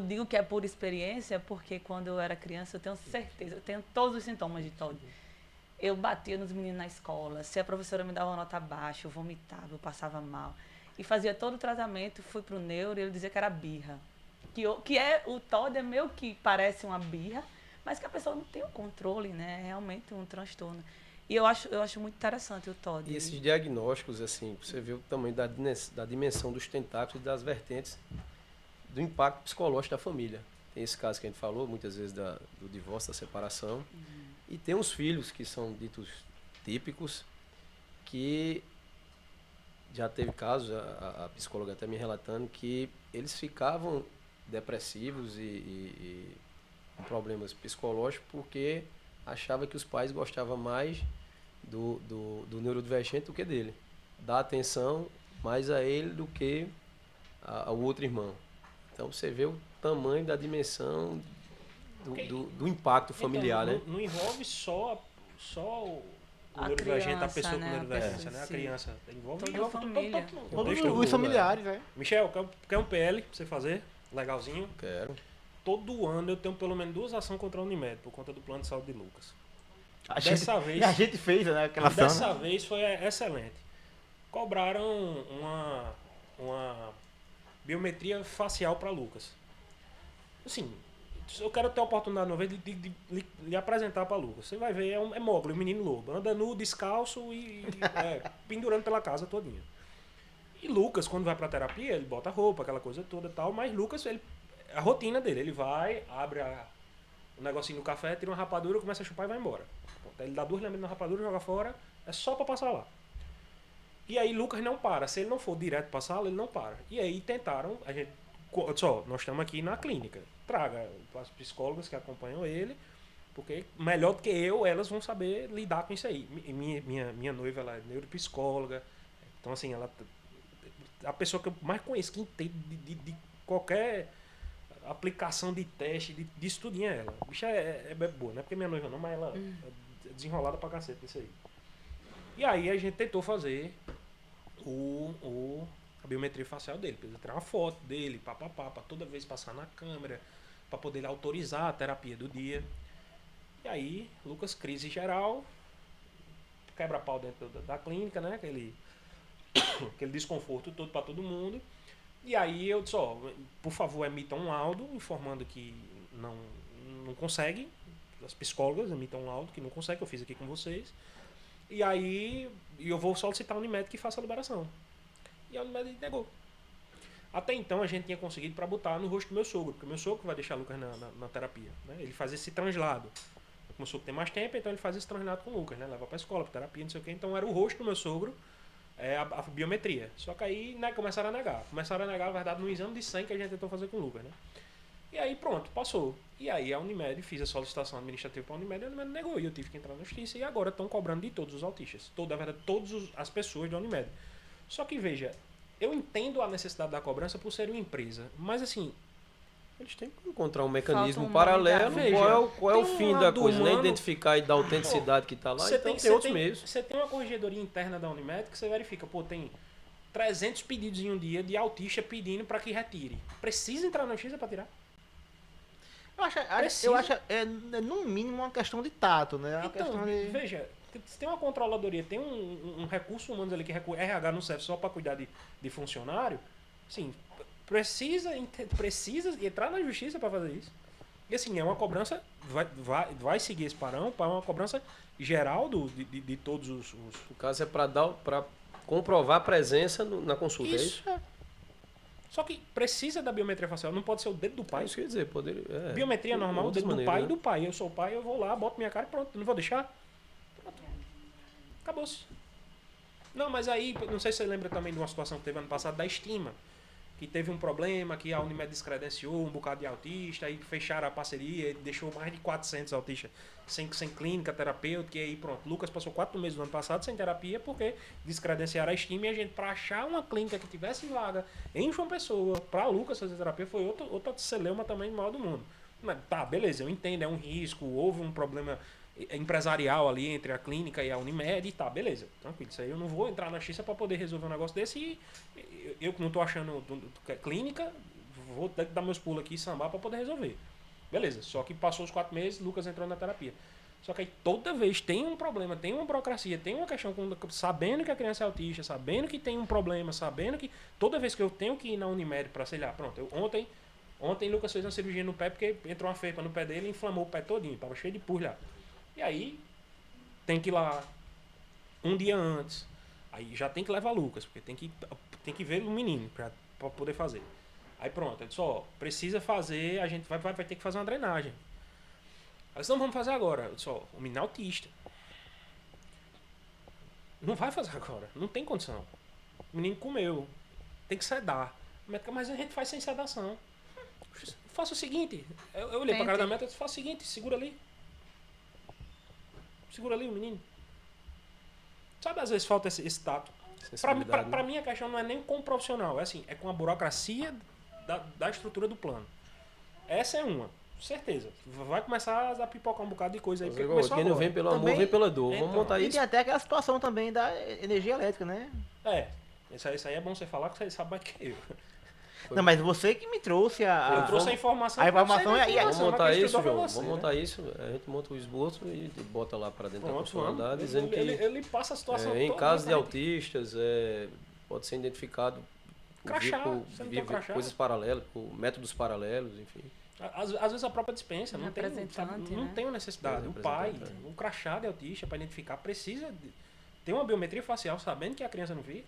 Speaker 3: digo que é por experiência, porque quando eu era criança, eu tenho certeza, eu tenho todos os sintomas de TOD. Eu batia nos meninos na escola, se a professora me dava uma nota baixa, eu vomitava, eu passava mal. E fazia todo o tratamento, fui pro neuro e ele dizia que era birra. O TOD é meio que parece uma birra, mas que a pessoa não tem o controle, né? É realmente um transtorno. E eu acho muito interessante o TOD.
Speaker 2: E esses diagnósticos, assim, você vê o tamanho da dimensão dos tentáculos e das vertentes do impacto psicológico da família. Tem esse caso que a gente falou, muitas vezes, do divórcio, da separação. E tem os filhos, que são ditos típicos, que já teve casos, a psicóloga até me relatando, que eles ficavam depressivos e com problemas psicológicos porque achava que os pais gostavam mais do neurodivergente do que dele. Dá atenção mais a ele do que ao outro irmão. Então você vê o tamanho da dimensão do impacto familiar,
Speaker 4: então,
Speaker 2: né?
Speaker 4: Não envolve só o
Speaker 3: A
Speaker 4: neurodivergente, a
Speaker 3: criança,
Speaker 4: pessoa
Speaker 3: né,
Speaker 4: com
Speaker 3: a
Speaker 4: neurodivergência,
Speaker 3: pessoa,
Speaker 4: né? A
Speaker 3: sim.
Speaker 4: criança. Envolve
Speaker 3: Toda a família.
Speaker 1: Todos
Speaker 4: Todo
Speaker 1: os familiares, né?
Speaker 4: Michel, quer um PL pra você fazer? Legalzinho.
Speaker 2: Quero.
Speaker 4: Todo ano eu tenho pelo menos 2 ações contra a Unimed, por conta do plano de saúde de Lucas.
Speaker 1: A
Speaker 4: Dessa
Speaker 1: gente fez, né? Aquela ação.
Speaker 4: Dessa vez foi excelente. Cobraram uma biometria facial para Lucas. Assim, eu quero ter a oportunidade uma vez de lhe apresentar para Lucas. Você vai ver, é Mowgli, o menino lobo. Anda nu, descalço e pendurando pela casa todinha. E Lucas, quando vai pra terapia, ele bota roupa, aquela coisa toda e tal. Mas Lucas, a rotina dele, ele vai, abre o negocinho do café, tira uma rapadura, começa a chupar e vai embora. Ele dá 2 lembranças na rapadura, joga fora, é só pra passar lá. E aí Lucas não para. Se ele não for direto pra sala, ele não para. E aí tentaram, a gente Só, nós estamos aqui na clínica. Traga as psicólogas que acompanham ele, porque melhor do que eu, elas vão saber lidar com isso aí. Minha noiva, ela é neuropsicóloga, então assim, ela a pessoa que eu mais conheço que entende de qualquer aplicação de teste, disso tudinho é ela. A bicha é boa, não é porque minha noiva não, mas ela é desenrolada pra cacete nisso aí. E aí a gente tentou fazer a biometria facial dele, precisa tirar uma foto dele, papapá, pra toda vez passar na câmera, pra poder autorizar a terapia do dia. E aí, Lucas, crise geral, quebra-pau dentro da clínica, né? Aquele desconforto todo pra todo mundo. E aí eu disse, ó, por favor, emitam um laudo informando que não consegue. As psicólogas emitam um laudo que não consegue, eu fiz aqui com vocês. E aí eu vou solicitar a Unimed que faça a liberação. E a Unimed negou. Até então a gente tinha conseguido para botar no rosto do meu sogro, porque o meu sogro vai deixar o Lucas na terapia. Né? Ele faz esse translado. O meu sogro tem mais tempo, então ele faz esse translado com o Lucas, né? Leva para a escola, para terapia, não sei o quê. Então era o rosto do meu sogro, a biometria. Só que aí, né, começaram a negar. Começaram a negar, na verdade, no exame de sangue que a gente tentou fazer com o Lucas, né? E aí pronto, passou. E aí a Unimed, fiz a solicitação administrativa para a Unimed e a Unimed negou. E eu tive que entrar na justiça e agora estão cobrando de todos os autistas. Na verdade, todas as pessoas da Unimed. Só que veja, eu entendo a necessidade da cobrança por ser uma empresa, mas assim...
Speaker 2: Eles têm que encontrar um mecanismo
Speaker 3: Falta
Speaker 2: paralelo.
Speaker 3: humanidade.
Speaker 2: Qual é o
Speaker 4: Tem um
Speaker 2: fim da
Speaker 4: lado
Speaker 2: coisa? Né?
Speaker 4: humano.
Speaker 2: Identificar e dar autenticidade que está lá. Então tem outros meios.
Speaker 4: Você tem uma corregedoria interna da Unimed que você verifica, pô, tem 300 pedidos em um dia de autista pedindo para que retire. Precisa entrar na justiça para tirar?
Speaker 1: Eu acho no mínimo uma questão de tato, né? Uma
Speaker 4: Então,
Speaker 1: questão de...
Speaker 4: veja, se tem uma controladoria, tem um recurso humano ali que RH não serve só para cuidar de funcionário, sim, precisa entrar na justiça para fazer isso. E assim, é uma cobrança, vai seguir esse parão para uma cobrança geral de todos os...
Speaker 2: O caso é para comprovar a presença na consulta,
Speaker 4: Isso.
Speaker 2: é isso?
Speaker 4: Só que precisa da biometria facial, não pode ser o dedo do
Speaker 2: É
Speaker 4: pai.
Speaker 2: isso que eu ia dizer.
Speaker 4: Biometria normal, o
Speaker 2: outras
Speaker 4: dedo do
Speaker 2: maneiras,
Speaker 4: pai
Speaker 2: né?
Speaker 4: e do pai. Eu sou o pai, eu vou lá, boto minha cara e pronto. Não vou deixar. Pronto. Acabou-se. Não, mas aí, não sei se você lembra também de uma situação que teve ano passado da estima. Que teve um problema, que a Unimed descredenciou um bocado de autista, aí fecharam a parceria, e deixou mais de 400 autistas sem clínica terapêutica, e aí pronto, Lucas passou 4 meses do ano passado sem terapia, porque descredenciaram a estima e a gente, para achar uma clínica que tivesse vaga em João Pessoa, para Lucas fazer terapia, foi outra celeuma também maior do mundo. Mas, tá, beleza, eu entendo, é um risco, houve um problema empresarial ali entre a clínica e a Unimed e tá, beleza, tranquilo, isso aí eu não vou entrar na justiça para poder resolver um negócio desse e eu que não tô achando clínica, vou ter que dar meus pulos aqui e sambar para poder resolver. Beleza, só que passou os 4 meses, Lucas entrou na terapia. Só que aí toda vez tem um problema, tem uma burocracia, tem uma questão, sabendo que a criança é autista, sabendo que tem um problema, sabendo que toda vez que eu tenho que ir na Unimed para, sei lá, pronto, ontem Lucas fez uma cirurgia no pé porque entrou uma felpa no pé dele e inflamou o pé todinho, tava cheio de pus lá. E aí, tem que ir lá um dia antes. Aí já tem que levar Lucas, porque tem que ver o menino pra poder fazer. Aí pronto, eu disse, ó, precisa fazer, a gente vai ter que fazer uma drenagem. Aí disse, não, vamos fazer agora. Eu disse, ó, o menino é autista. Não vai fazer agora, não tem condição. O menino comeu, tem que sedar. Mas a gente faz sem sedação. Faça o seguinte, eu olhei pra cara da meta e disse, faça o seguinte, segura ali o menino. Sabe, às vezes falta esse tato. Pra mim a questão não é nem com o profissional, é assim, é com a burocracia da estrutura do plano. Essa é uma, certeza. Vai começar a pipocar um bocado de coisa aí.
Speaker 2: Quem não vem pelo amor, vem pela dor. Vamos montar
Speaker 1: E
Speaker 2: isso.
Speaker 1: tem até aquela situação também da energia elétrica, né?
Speaker 4: Isso aí é bom você falar que você sabe mais que eu.
Speaker 1: Não, mas você que me trouxe
Speaker 4: Eu trouxe a informação.
Speaker 1: A informação
Speaker 4: é
Speaker 2: Vamos montar isso, João.
Speaker 4: Você,
Speaker 2: Vamos montar isso. A gente monta o esboço e bota lá para dentro da
Speaker 4: Pronto,
Speaker 2: funcionalidade,
Speaker 4: vamos.
Speaker 2: dizendo que
Speaker 4: Ele passa a situação
Speaker 2: em
Speaker 4: toda,
Speaker 2: caso de
Speaker 4: né?
Speaker 2: autistas pode ser identificado
Speaker 4: Crachá, você não tem um crachá?
Speaker 2: coisas paralelas, por métodos paralelos, enfim.
Speaker 4: Às vezes a própria dispensa não tem,
Speaker 3: Representante,
Speaker 4: não
Speaker 3: né?
Speaker 4: tem uma necessidade. O pai, um crachá de autista para identificar, precisa ter uma biometria facial sabendo que a criança não vive.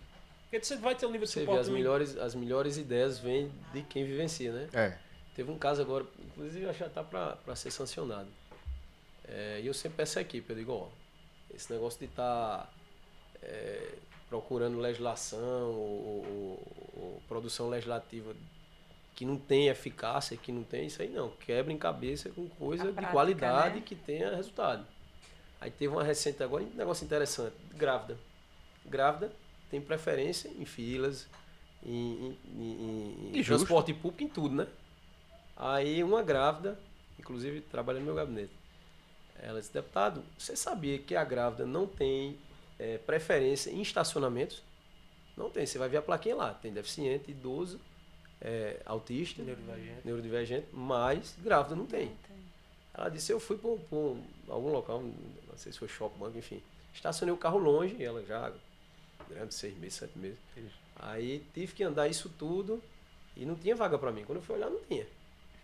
Speaker 4: Porque você vai ter um nível de
Speaker 2: Você vê,
Speaker 4: suporte.
Speaker 2: as melhores ideias vêm de quem vivencia, né?
Speaker 1: É.
Speaker 2: Teve um caso agora, inclusive já está para ser sancionado. E eu sempre peço à equipe, eu digo, ó, esse negócio de estar procurando legislação ou produção legislativa que não tem eficácia, que não tem isso aí não. Quebra em cabeça com coisa
Speaker 3: A
Speaker 2: de
Speaker 3: prática,
Speaker 2: qualidade
Speaker 3: né?
Speaker 2: que tenha resultado. Aí teve uma recente agora, um negócio interessante, grávida. Grávida tem preferência em filas, em
Speaker 1: justo.
Speaker 2: transporte público, em tudo, né? Aí uma grávida, inclusive trabalha no meu gabinete, ela disse, deputado, você sabia que a grávida não tem preferência em estacionamentos? Não tem, você vai ver a plaquinha lá, tem deficiente, idoso, autista, neurodivergente, mas grávida não tem. Ela disse, eu fui para algum local, não sei se foi shopping, banco, enfim. Estacionei o carro longe, ela já grande, 6 meses, 7 meses. Aí tive que andar isso tudo e não tinha vaga para mim. Quando eu fui olhar, não tinha.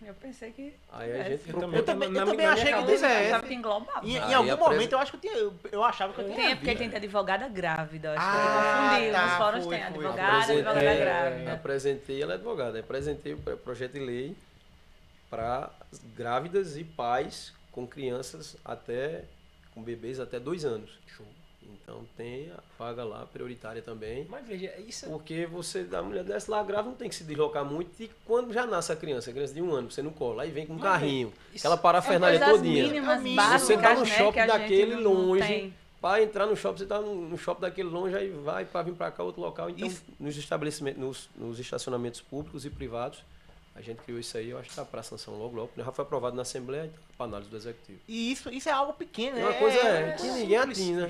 Speaker 3: Eu pensei que...
Speaker 2: Aí a gente
Speaker 1: Eu também achei que tivesse.
Speaker 3: Achava que englobava.
Speaker 1: Em
Speaker 2: Aí
Speaker 1: algum
Speaker 2: a
Speaker 1: momento eu acho que eu achava que eu tinha
Speaker 3: Tem, porque
Speaker 1: visto.
Speaker 3: tem advogada grávida. Acho que
Speaker 1: Ah,
Speaker 3: ele confundiu.
Speaker 1: tá,
Speaker 3: Nos fóruns
Speaker 1: foi,
Speaker 3: tem
Speaker 1: foi.
Speaker 3: advogada e advogada grávida.
Speaker 2: Apresentei, ela é advogada, apresentei o projeto de lei para grávidas e pais com crianças com bebês até 2 anos. Então tem a vaga lá prioritária também.
Speaker 4: Mas veja, isso é...
Speaker 2: Porque a mulher desce lá grávida, não tem que se deslocar muito. E quando já nasce a criança de 1 ano, você não cola, aí vem com um carrinho, aquela parafernália
Speaker 3: coisas
Speaker 2: todinha.
Speaker 3: mínimas,
Speaker 2: Você
Speaker 3: básicas,
Speaker 2: tá no
Speaker 3: né,
Speaker 2: shopping
Speaker 3: que a gente
Speaker 2: daquele
Speaker 3: não
Speaker 2: longe.
Speaker 3: tem.
Speaker 2: Para entrar no shopping, você tá no shopping daquele longe, aí vai para vir para cá, outro local. Então,
Speaker 1: Isso.
Speaker 2: nos estabelecimentos, nos estacionamentos públicos e privados, a gente criou isso aí, eu acho que está para sanção logo. Já foi aprovado na Assembleia e tá para análise do Executivo.
Speaker 1: E isso é algo pequeno,
Speaker 2: É
Speaker 1: né?
Speaker 2: uma coisa que ninguém atina.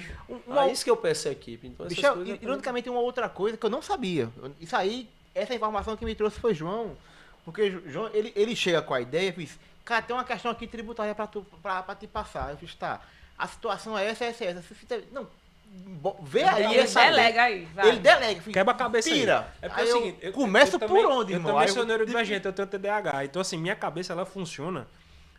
Speaker 2: É isso que eu peço à equipe. Então, essas
Speaker 1: Michel,
Speaker 2: coisas
Speaker 1: ironicamente, uma outra coisa que eu não sabia. Isso aí, essa informação que me trouxe foi João. Porque João, ele chega com a ideia e diz, cara, tem uma questão aqui tributária pra te passar. Eu fiz, tá, a situação é essa. Não, vê aí
Speaker 3: Ele
Speaker 1: essa lei.
Speaker 3: delega aí, vai.
Speaker 1: Ele delega. Fiz,
Speaker 4: Quebra a cabeça
Speaker 1: tira.
Speaker 4: aí. É porque
Speaker 1: Aí
Speaker 4: é o seguinte,
Speaker 1: eu começo por onde,
Speaker 4: eu
Speaker 1: irmão?
Speaker 4: também
Speaker 1: Aí
Speaker 4: sou
Speaker 1: eu-
Speaker 4: neurodivergente, eu tenho TDAH. Então, assim, minha cabeça, ela funciona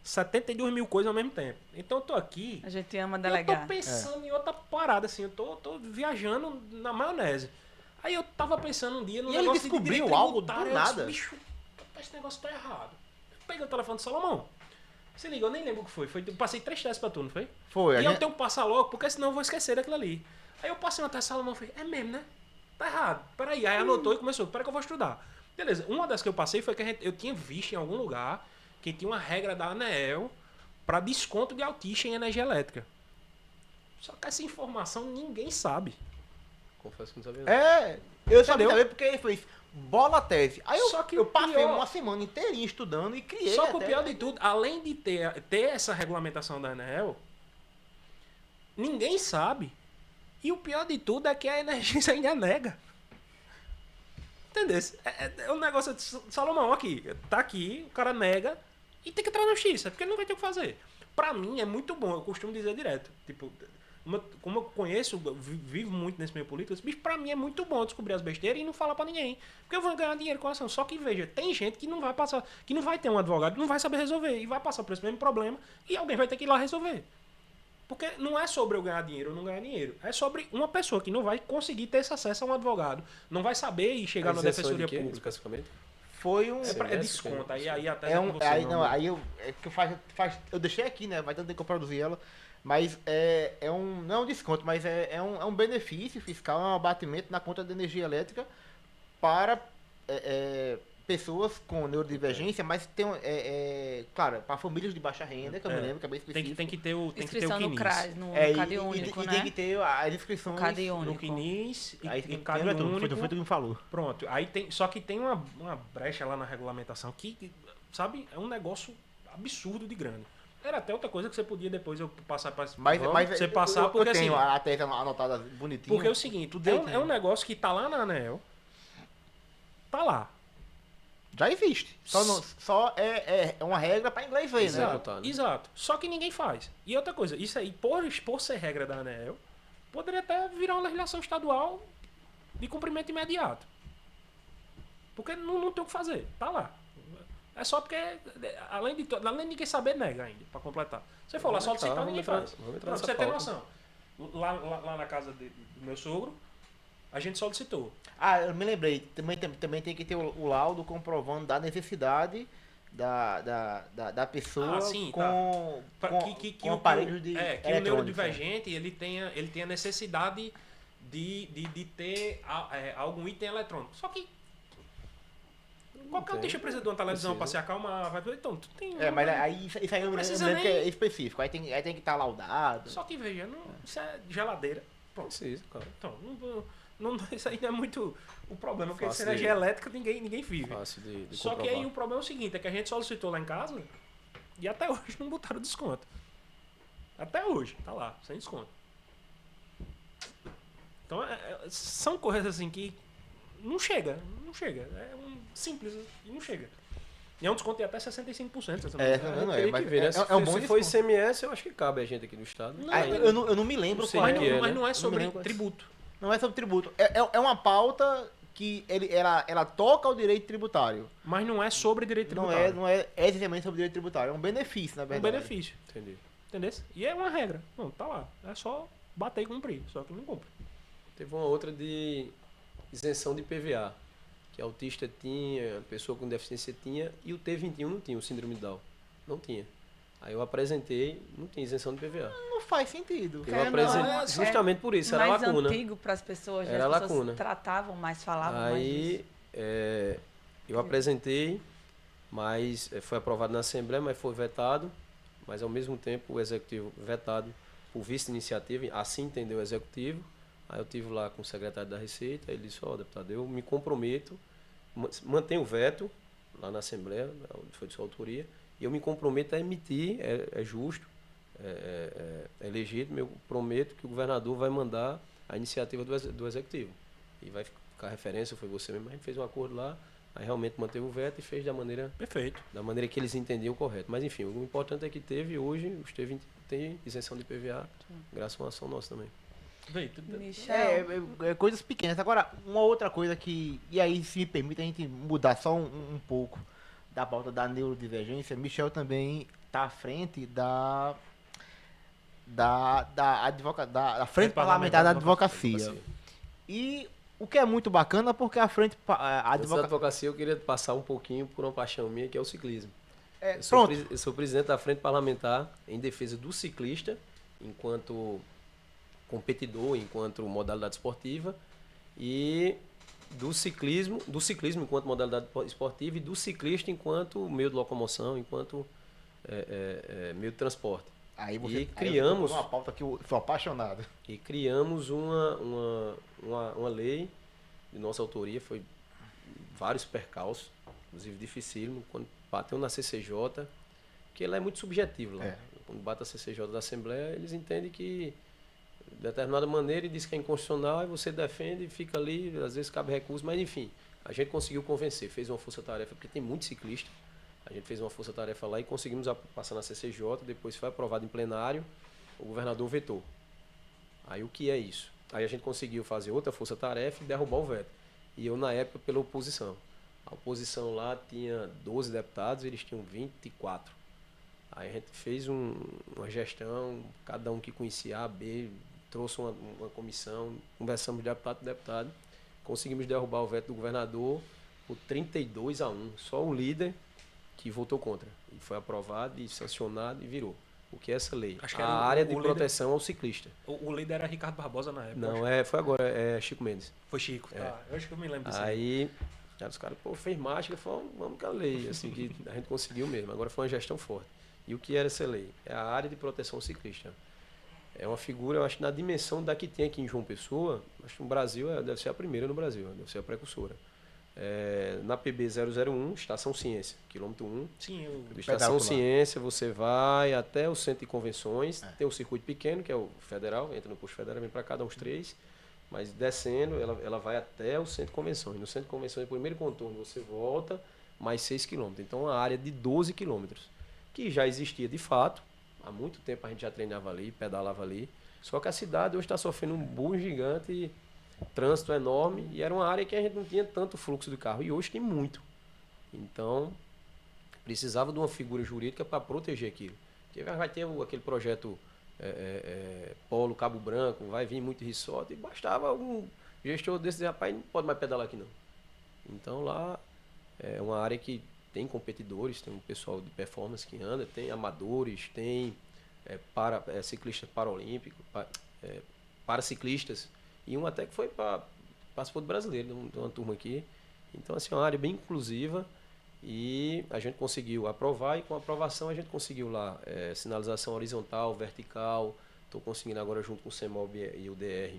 Speaker 4: 72 mil coisas ao mesmo tempo. Então, eu tô aqui...
Speaker 3: A gente ama
Speaker 4: Eu
Speaker 3: delegar.
Speaker 4: tô pensando em outra parada, assim, eu tô viajando na maionese. Aí eu tava pensando um dia no
Speaker 1: E ele
Speaker 4: negócio de
Speaker 1: descobriu
Speaker 4: direito
Speaker 1: algo do
Speaker 4: tributário, eu
Speaker 1: nada.
Speaker 4: disse, bicho, esse negócio tá errado. Eu peguei o telefone do Salomão. Se liga, eu nem lembro o que foi. Eu passei 3 testes pra tu, não foi?
Speaker 1: Foi,
Speaker 4: E
Speaker 1: a
Speaker 4: eu
Speaker 1: gente-
Speaker 4: tenho que passar logo, porque senão eu vou esquecer daquilo ali. Aí eu passei uma teste do Salomão e falei, é mesmo, né? Tá errado. Peraí. Aí anotou e começou, peraí que eu vou estudar. Beleza, uma das que eu passei foi que eu tinha visto em algum lugar que tinha uma regra da ANEEL para desconto de autista em energia elétrica. Só que essa informação ninguém sabe.
Speaker 2: Confesso que não sabia. Não.
Speaker 1: Eu sabia
Speaker 4: Entendeu?
Speaker 1: também porque ele fez bola a tese. Aí
Speaker 4: Só que
Speaker 1: eu
Speaker 4: o
Speaker 1: passei
Speaker 4: pior-
Speaker 1: uma semana inteirinha estudando e criei.
Speaker 4: Só que o
Speaker 1: até-
Speaker 4: pior de tudo, além de ter essa regulamentação da ANEEL, ninguém sabe. E o pior de tudo é que a energia ainda nega. Entendeu? É um negócio de Salomão aqui. Tá aqui, o cara nega e tem que entrar na justiça, porque ele não vai ter o que fazer. Pra mim é muito bom, eu costumo dizer direto. Tipo, como eu conheço, vivo muito nesse meio político, bicho, pra mim é muito bom descobrir as besteiras e não falar pra ninguém. Porque eu vou ganhar dinheiro com a ação. Só que, veja, tem gente que não vai passar, que não vai ter um advogado, não vai saber resolver. E vai passar por esse mesmo problema e alguém vai ter que ir lá resolver. Porque não é sobre eu ganhar dinheiro ou não ganhar dinheiro. É sobre uma pessoa que não vai conseguir ter esse acesso a um advogado. Não vai saber ir chegar na
Speaker 2: Isenção
Speaker 4: defensoria
Speaker 2: de quê,
Speaker 4: pública.
Speaker 2: especificamente?
Speaker 1: Foi um.
Speaker 4: É desconto. Aí até
Speaker 1: É
Speaker 4: com
Speaker 1: um,
Speaker 4: você,
Speaker 1: aí
Speaker 4: meu
Speaker 1: não,
Speaker 4: amigo.
Speaker 1: aí eu, é que eu deixei aqui, né? Vai tanto tempo que eu produzi ela, mas não é um desconto, mas é um benefício fiscal, é um abatimento na conta de energia elétrica para pessoas com neurodivergência, mas tem claro, para famílias de baixa renda, que eu me lembro que é bem específico.
Speaker 4: Tem que ter o
Speaker 3: Inscrição no
Speaker 4: CNIS.
Speaker 3: CRAS, no
Speaker 1: E
Speaker 3: Cade Único,
Speaker 1: tem
Speaker 3: né?
Speaker 1: que ter as inscrições.
Speaker 3: Cade
Speaker 4: No
Speaker 3: Único.
Speaker 4: CNIS
Speaker 1: Aí
Speaker 4: e
Speaker 1: tem
Speaker 4: Cade
Speaker 1: foi
Speaker 4: Único.
Speaker 1: tu que me falou.
Speaker 4: Pronto. Aí tem, só que tem uma brecha lá na regulamentação que, sabe, é um negócio absurdo de grande. Era até outra coisa que você podia depois eu passar para
Speaker 1: Mas
Speaker 4: você passar,
Speaker 1: eu
Speaker 4: porque
Speaker 1: tenho
Speaker 4: assim,
Speaker 1: a tese anotada bonitinho.
Speaker 4: porque é o seguinte, é um negócio que tá lá na ANEEL, tá lá.
Speaker 1: Já existe. Só é uma regra para inglês ver, né?
Speaker 2: Exato.
Speaker 4: Exato, exato. Só que ninguém faz. E outra coisa, isso aí, por ser regra da ANEEL, poderia até virar uma legislação estadual de cumprimento imediato. Porque não tem o que fazer, tá lá. É só porque, além de ninguém saber, nega ainda, pra completar. Você for lá só de citar, ninguém faz.
Speaker 2: Vamos entrar
Speaker 4: Pra
Speaker 2: nessa
Speaker 4: você ter
Speaker 2: pauta.
Speaker 4: noção. Lá na casa do meu sogro, a gente solicitou.
Speaker 1: Eu me lembrei. Também tem que ter o laudo comprovando da necessidade da pessoa
Speaker 4: sim,
Speaker 1: com,
Speaker 4: tá.
Speaker 1: com aparelhos de
Speaker 4: que o
Speaker 1: eletrônicos,
Speaker 4: neurodivergente ele tenha necessidade de ter algum item eletrônico. Só que Qualquer autista precisa de uma televisão pra se acalmar. Então, tu tem...
Speaker 1: Mas aí isso aí eu me
Speaker 4: precisa
Speaker 1: lembro que é
Speaker 4: nem-
Speaker 1: específico. Aí tem que estar laudado.
Speaker 4: Só que veja, isso é geladeira. Pronto.
Speaker 2: Precisa, claro.
Speaker 4: Então, isso aí não é muito o problema, porque
Speaker 2: Fácil
Speaker 4: se energia
Speaker 2: de-
Speaker 4: elétrica ninguém vive.
Speaker 2: Fácil de
Speaker 4: Só que
Speaker 2: comprovar.
Speaker 4: aí o problema é o seguinte, é que a gente solicitou lá em casa e até hoje não botaram desconto. Até hoje, tá lá, sem desconto. Então são coisas assim que não chega. É simples e não chega. E é um desconto de até 65%. Essa
Speaker 1: Não
Speaker 2: Teria
Speaker 1: mas
Speaker 2: que ver, né?
Speaker 1: é um bom
Speaker 2: Se for
Speaker 1: desconto.
Speaker 2: ICMS, eu acho que cabe a gente aqui do estado.
Speaker 4: Não,
Speaker 1: Ah, eu não me lembro
Speaker 2: Não sei
Speaker 1: qual
Speaker 2: que é,
Speaker 4: mas
Speaker 2: né?
Speaker 4: não é
Speaker 1: me
Speaker 4: sobre
Speaker 1: lembro.
Speaker 4: tributo.
Speaker 1: Não é sobre tributo. É uma pauta que ela toca o direito tributário.
Speaker 4: Mas não é sobre direito
Speaker 1: Não
Speaker 4: tributário.
Speaker 1: não é essencialmente sobre direito tributário. É um benefício, na
Speaker 4: É um
Speaker 1: verdade.
Speaker 4: benefício.
Speaker 2: Entendi.
Speaker 4: Entendeu? E é uma regra. Não, tá lá. É só bater e cumprir. Só que não cumpre.
Speaker 2: Teve uma outra de isenção de PVA, que autista tinha, pessoa com deficiência tinha, e o T21 não tinha, o síndrome de Down. Não tinha. Aí eu apresentei, não tinha isenção de PVA.
Speaker 1: Não faz sentido.
Speaker 2: Eu
Speaker 3: É,
Speaker 2: apresentei
Speaker 3: não,
Speaker 2: justamente por isso, era
Speaker 3: mais
Speaker 2: lacuna.
Speaker 3: antigo para as pessoas, né?
Speaker 2: Era
Speaker 3: As pessoas
Speaker 2: lacuna.
Speaker 3: tratavam mais, falavam mais
Speaker 2: Aí
Speaker 3: disso.
Speaker 2: eu apresentei, mas foi aprovado na Assembleia, mas foi vetado, mas ao mesmo tempo o Executivo vetado por vice-iniciativa, assim entendeu o Executivo. Aí eu tive lá com o secretário da Receita, ele disse, deputado, eu me comprometo, mantenho o veto lá na Assembleia, onde foi de sua autoria, e eu me comprometo a emitir, é justo, é legítimo, eu prometo que o governador vai mandar a iniciativa do Executivo. E vai ficar referência, foi você mesmo, a gente fez um acordo lá, aí realmente manteve o veto e fez
Speaker 4: Perfeito.
Speaker 2: da maneira que eles entendiam correto. Mas enfim, o importante é que teve hoje, os T20 tem isenção de PVA, graças a uma ação nossa também.
Speaker 3: Michel,
Speaker 1: Coisas pequenas. Agora, uma outra coisa que. E aí, se me permite a gente mudar só um pouco da pauta da neurodivergência, Michel também está à frente da Frente Parlamentar da Advocacia. E o que é muito bacana porque a Frente a
Speaker 2: Antes da advocacia, eu queria passar um pouquinho por uma paixão minha, que é o ciclismo.
Speaker 1: Pronto.
Speaker 2: Eu sou presidente da Frente Parlamentar em defesa do ciclista, enquanto competidor, enquanto modalidade esportiva, e do ciclismo enquanto modalidade esportiva e do ciclista enquanto meio de locomoção, enquanto meio de transporte.
Speaker 1: Aí você
Speaker 2: E criamos-
Speaker 1: uma pauta que eu sou apaixonado.
Speaker 2: E criamos uma lei de nossa autoria, foi vários percalços, inclusive dificílimo, quando bateu na CCJ, que ele é muito subjetivo lá. Quando bate a CCJ da Assembleia, eles entendem que de determinada maneira e diz que é inconstitucional, e você defende e fica ali, às vezes cabe recurso, mas enfim, a gente conseguiu convencer, fez uma força-tarefa, porque tem muito ciclista, a gente fez uma força-tarefa lá e conseguimos passar na CCJ, depois foi aprovado em plenário, o governador vetou. Aí o que é isso? Aí a gente conseguiu fazer outra força-tarefa e derrubar o veto. E eu, na época, pela oposição. A oposição lá tinha 12 deputados, eles tinham 24. Aí a gente fez uma gestão, cada um que conhecia A, B, trouxe uma comissão, conversamos de deputado por deputado, conseguimos derrubar o veto do governador por 32-1. Só o líder que votou contra. E foi aprovado e sancionado e virou. O que é essa lei?
Speaker 4: Acho que
Speaker 2: A
Speaker 4: era
Speaker 2: área de
Speaker 4: líder-
Speaker 2: proteção ao ciclista.
Speaker 4: O líder era Ricardo Barbosa na época.
Speaker 2: Não, foi agora, é Chico Mendes.
Speaker 4: Foi Chico. Tá. Eu acho que eu me lembro disso.
Speaker 2: Aí os caras, fez marcha, vamos com a lei, assim, que a gente conseguiu mesmo. Agora foi uma gestão forte. E o que era essa lei? É a área de proteção ao ciclista. É uma figura, eu acho que na dimensão da que tem aqui em João Pessoa, acho que no Brasil deve ser a primeira no Brasil, deve ser a precursora. Na PB 001, Estação Ciência, quilômetro 1.
Speaker 4: Sim, eu...
Speaker 2: Do Estação
Speaker 1: Pedal por lá.
Speaker 2: Ciência, você vai até o centro de convenções, tem um circuito pequeno, que é o federal, entra no posto federal, vem para cá, dá uns 3, mas descendo, ela vai até o centro de convenções. No centro de convenções, no primeiro contorno, você volta mais 6 quilômetros. Então, uma área de 12 quilômetros, que já existia de fato, há muito tempo a gente já treinava ali, pedalava ali, só que a cidade hoje está sofrendo um boom gigante, trânsito enorme, e era uma área que a gente não tinha tanto fluxo de carro, e hoje tem muito. Então, precisava de uma figura jurídica para proteger aquilo. Porque vai ter aquele projeto Polo Cabo Branco, vai vir muito resort, e bastava algum gestor desse dizer, rapaz, não pode mais pedalar aqui não. Então lá é uma área que tem competidores, tem um pessoal de performance que anda, tem amadores, tem ciclistas paralímpicos, paraciclistas, e até que foi participou do brasileiro, de uma turma aqui. Então, assim, é uma área bem inclusiva E a gente conseguiu aprovar e com a aprovação a gente conseguiu lá sinalização horizontal, vertical. Estou conseguindo agora junto com o CEMOB e o DR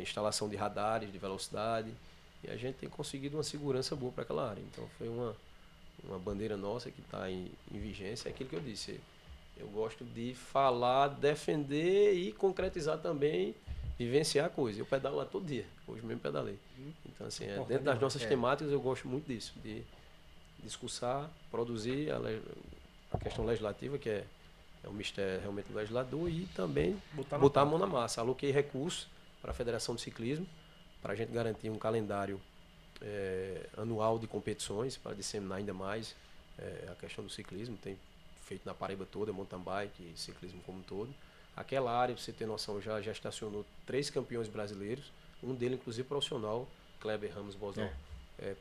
Speaker 2: instalação de radares de velocidade. E a gente tem conseguido uma segurança boa para aquela área. Então foi uma bandeira nossa que está em vigência. É aquilo que eu disse. Eu gosto de falar, defender e concretizar também, vivenciar a coisa. Eu pedalo lá todo dia. Hoje mesmo pedalei. Então, assim, dentro das nossas temáticas eu gosto muito disso. De discursar, produzir a questão legislativa, que é o mistério realmente do legislador, e também botar a mão na massa. Aloquei recursos para a Federação de Ciclismo, para a gente garantir um calendário anual de competições, para disseminar ainda mais a questão do ciclismo. Tem feito na Paraíba toda, mountain bike, ciclismo como um todo. Aquela área, para você ter noção, já estacionou 3 campeões brasileiros, um deles inclusive profissional, Kleber Ramos Bozão.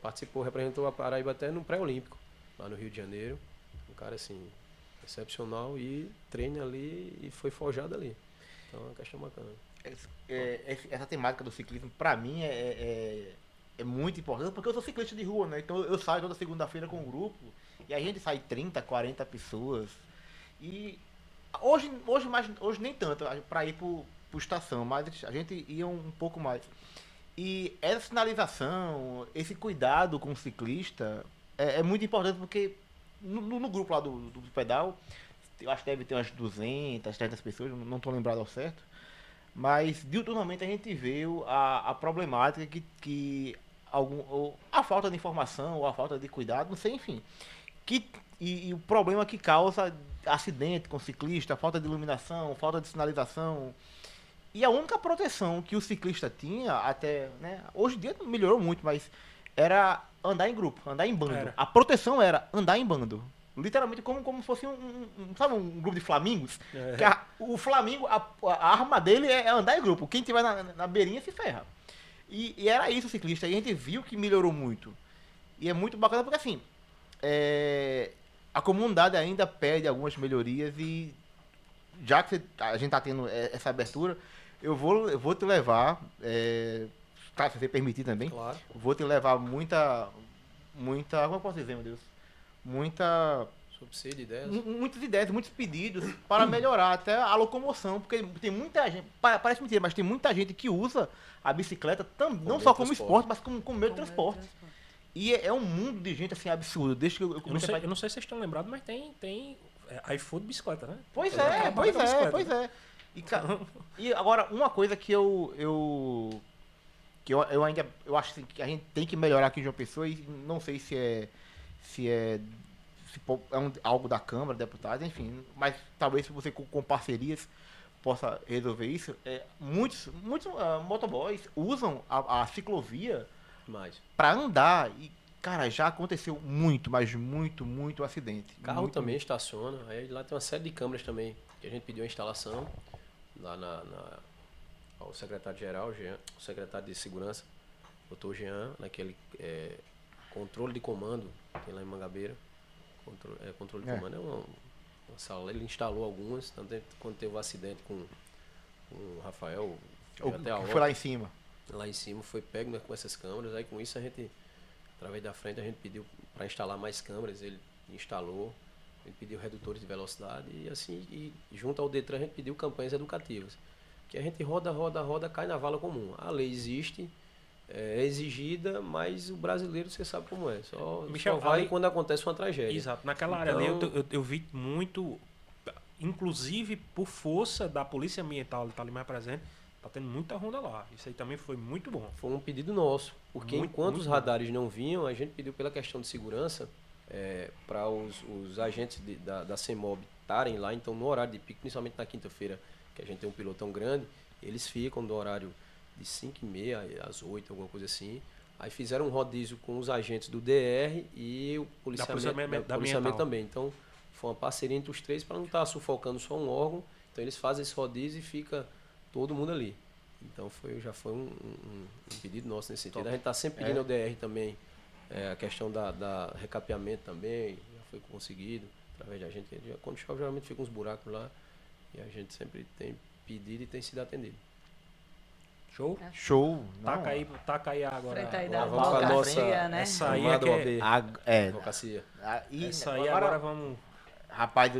Speaker 2: Participou, representou a Paraíba até no pré-olímpico, lá no Rio de Janeiro. Um cara assim, excepcional, e treina ali e foi forjado ali. Então é uma questão bacana.
Speaker 1: Essa temática do ciclismo, pra mim, é muito importante, porque eu sou ciclista de rua, né? Então eu saio toda segunda-feira com um grupo, e a gente sai 30, 40 pessoas. E hoje nem tanto, pra ir pro estação, mas a gente ia um pouco mais. E essa sinalização, esse cuidado com o ciclista é muito importante, porque no grupo lá do pedal, eu acho que deve ter umas 200, 300 pessoas, não estou lembrado ao certo. Mas diuturnamente a gente vê a problemática que a falta de informação, ou a falta de cuidado, não sei, enfim. E o problema que causa acidente com ciclista, falta de iluminação, falta de sinalização. E a única proteção que o ciclista tinha, até, né, hoje em dia melhorou muito, mas era andar em grupo, andar em bando.
Speaker 4: Era.
Speaker 1: A proteção era andar em bando. Literalmente como fosse sabe, um grupo de flamingos? Que o flamingo, a arma dele é andar em grupo. Quem tiver na beirinha se ferra. E era isso o ciclista. E a gente viu que melhorou muito. E é muito bacana porque, assim, a comunidade ainda pede algumas melhorias, e já que a gente tá tendo essa abertura, eu vou te levar, claro, se você permitir também,
Speaker 2: Claro.
Speaker 1: vou te levar muita, como eu posso dizer, meu Deus?
Speaker 2: Subsídio, ideias.
Speaker 1: Muitas ideias, muitos pedidos para melhorar até a locomoção, porque tem muita gente, parece mentira, mas tem muita gente que usa a bicicleta não só como esporte, mas como meio de transporte. E é um mundo de gente assim absurdo. Desde que eu
Speaker 4: não sei se vocês estão lembrados, mas tem iFood bicicleta, né?
Speaker 1: Pois é. E agora, uma coisa que eu ainda acho assim, que a gente tem que melhorar aqui em João Pessoa, e não sei se é algo da Câmara, deputados, enfim, mas talvez se você com parcerias possa resolver isso. Muitos motoboys usam a ciclovia para andar, e cara, já aconteceu muito, mas muito acidente.
Speaker 2: Carro
Speaker 1: muito,
Speaker 2: também estaciona. Aí lá tem uma série de câmeras também, que a gente pediu a instalação lá ao secretário-geral, o secretário de segurança, doutor Jean, naquele controle de comando, tem lá em Mangabeira. Controle de comando é uma sala. Ele instalou algumas, tanto quando teve o acidente com o Rafael,
Speaker 1: foi lá em cima.
Speaker 2: Lá em cima foi pego com essas câmeras. Aí com isso a gente, através da frente, a gente pediu para instalar mais câmeras, ele instalou, ele pediu redutores de velocidade, e assim, e junto ao Detran a gente pediu campanhas educativas, que a gente roda, cai na vala comum. A lei existe, é exigida, mas o brasileiro, você sabe como é, só vai quando acontece uma tragédia.
Speaker 4: Exato, naquela área ali eu vi muito, inclusive por força da Polícia Ambiental, ele está ali mais presente, tá tendo muita ronda lá. Isso aí também foi muito bom.
Speaker 2: Foi um pedido nosso, porque enquanto os radares não vinham, a gente pediu pela questão de segurança para os agentes da CEMOB estarem lá. Então, no horário de pico, principalmente na quinta-feira, que a gente tem um pilotão grande, eles ficam do horário de 5h30 às 8, alguma coisa assim. Aí fizeram um rodízio com os agentes do DR e o policiamento também. Então, foi uma parceria entre os três para não estar sufocando só um órgão. Então, eles fazem esse rodízio e fica todo mundo ali. Então já foi um pedido nosso nesse sentido. A gente está sempre pedindo ao DR também a questão da recapeamento também, já foi conseguido através da gente. Quando chove, geralmente fica uns buracos lá, e a gente sempre tem pedido e tem sido atendido.
Speaker 4: Show?
Speaker 1: Show. Não,
Speaker 4: Taca aí agora.
Speaker 3: Frente aí
Speaker 2: Agora
Speaker 3: da
Speaker 2: vamos pra
Speaker 3: advocacia,
Speaker 2: nossa-
Speaker 3: né?
Speaker 4: Essa aí é
Speaker 2: Amado
Speaker 4: que
Speaker 2: OAB. Advocacia.
Speaker 4: Essa aí agora vamos...
Speaker 1: Rapaz,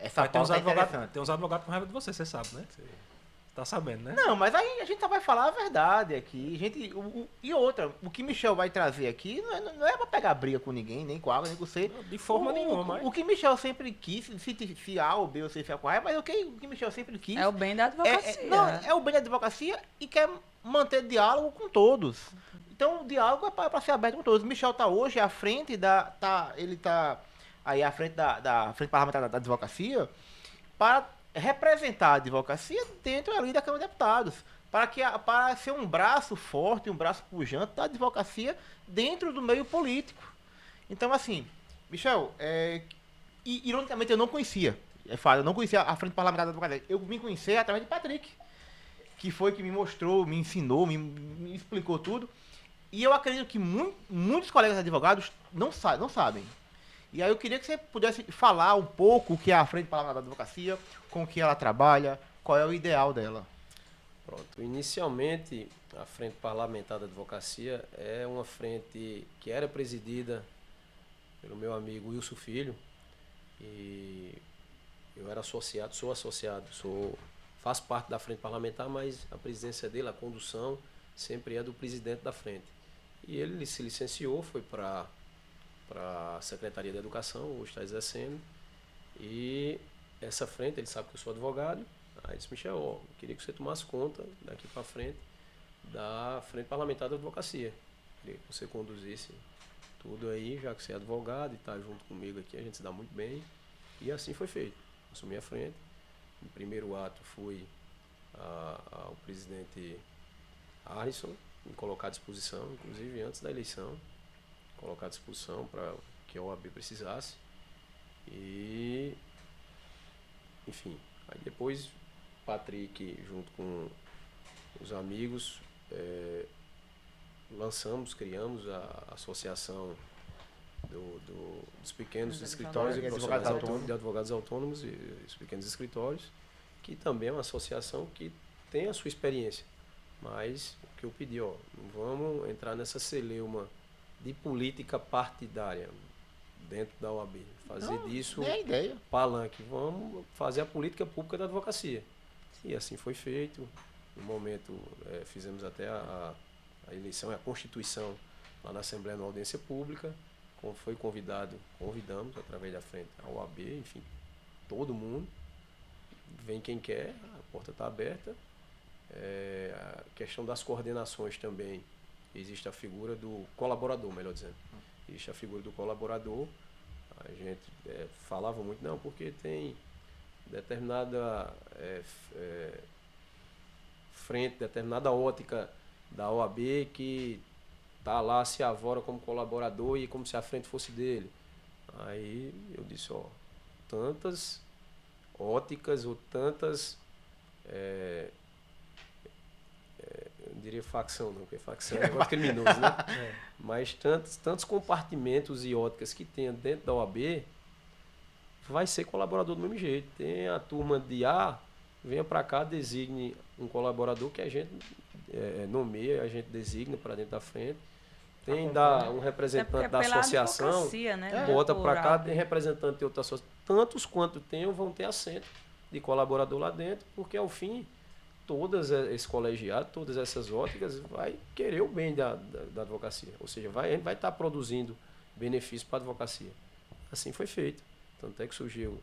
Speaker 1: essa
Speaker 4: Vai ter uns
Speaker 1: pauta é
Speaker 4: advogados
Speaker 1: interessante.
Speaker 4: com raiva de você sabe, né? Você tá sabendo, né?
Speaker 1: Não, mas aí a gente só vai falar a verdade aqui. E outra, o que Michel vai trazer aqui não é pra pegar briga com ninguém, nem com água, nem com você.
Speaker 4: De forma nenhuma, mas...
Speaker 1: O que Michel sempre quis, se A ou B ou C ficar com raiva, mas o que Michel sempre quis
Speaker 3: É o bem da advocacia.
Speaker 1: é o bem da advocacia e quer manter diálogo com todos. Então o diálogo é para ser aberto com todos. Michel tá hoje à frente ele tá aí à frente da frente parlamentar da advocacia para representar a advocacia dentro ali da Câmara de Deputados, para ser um braço forte, um braço pujante da advocacia dentro do meio político. Então, assim, Michel, ironicamente eu não conhecia, eu não conhecia a Frente Parlamentar da Advocacia. Eu vim conhecer através de Patrick, que foi que me mostrou, me ensinou, me explicou tudo. E eu acredito que muitos colegas advogados não sabem. E aí eu queria que você pudesse falar um pouco o que é a Frente Parlamentar da Advocacia, com o que ela trabalha, qual é o ideal dela.
Speaker 2: Pronto. Inicialmente, a Frente Parlamentar da Advocacia é uma frente que era presidida pelo meu amigo Wilson Filho. E eu era associado, faço parte da Frente Parlamentar, mas a presidência dele, a condução, sempre é do presidente da frente. E ele se licenciou, foi para a Secretaria da Educação, hoje está exercendo. E essa frente, ele sabe que eu sou advogado. Aí disse, Michel, eu queria que você tomasse conta daqui para frente da Frente Parlamentar da Advocacia. Queria que você conduzisse tudo aí, já que você é advogado e está junto comigo aqui, a gente se dá muito bem. E assim foi feito. Assumi a frente. No primeiro ato fui ao presidente Harrison, me colocar à disposição, inclusive antes da eleição, colocar à disposição para que a OAB precisasse. E, enfim, aí depois Patrick, junto com os amigos, criamos a associação dos pequenos escritórios e profissionais de advogados autônomos e os pequenos escritórios, que também é uma associação que tem a sua experiência. Mas o que eu pedi, não vamos entrar nessa celeuma de política partidária dentro da OAB. Fazer disso palanque. Vamos fazer a política pública da advocacia. E assim foi feito. No momento, fizemos até a eleição e a Constituição lá na Assembleia, na audiência pública. Foi convidamos através da frente a OAB, enfim, todo mundo. Vem quem quer, a porta está aberta. A questão das coordenações também, existe a figura do colaborador, melhor dizendo. Existe a figura do colaborador. A gente falava muito, não, porque tem determinada frente, determinada ótica da OAB que está lá, se avora como colaborador e como se a frente fosse dele. Aí eu disse, tantas óticas ou tantas... eu não diria facção, não, porque facção é negócio criminoso, né? Mas tantos compartimentos e óticas que tem dentro da OAB, vai ser colaborador do mesmo jeito. Tem a turma de venha para cá, designe um colaborador que a gente nomeia, a gente designa para dentro da frente. Tem um representante da associação,
Speaker 3: né?
Speaker 2: bota para cá, tem representante de outra associação. Tantos quanto tenham vão ter assento de colaborador lá dentro, porque ao fim, todas esse colegiado, todas essas óticas, vai querer o bem da advocacia. Ou seja, vai estar produzindo benefício para a advocacia. Assim foi feito. Tanto é que surgiu,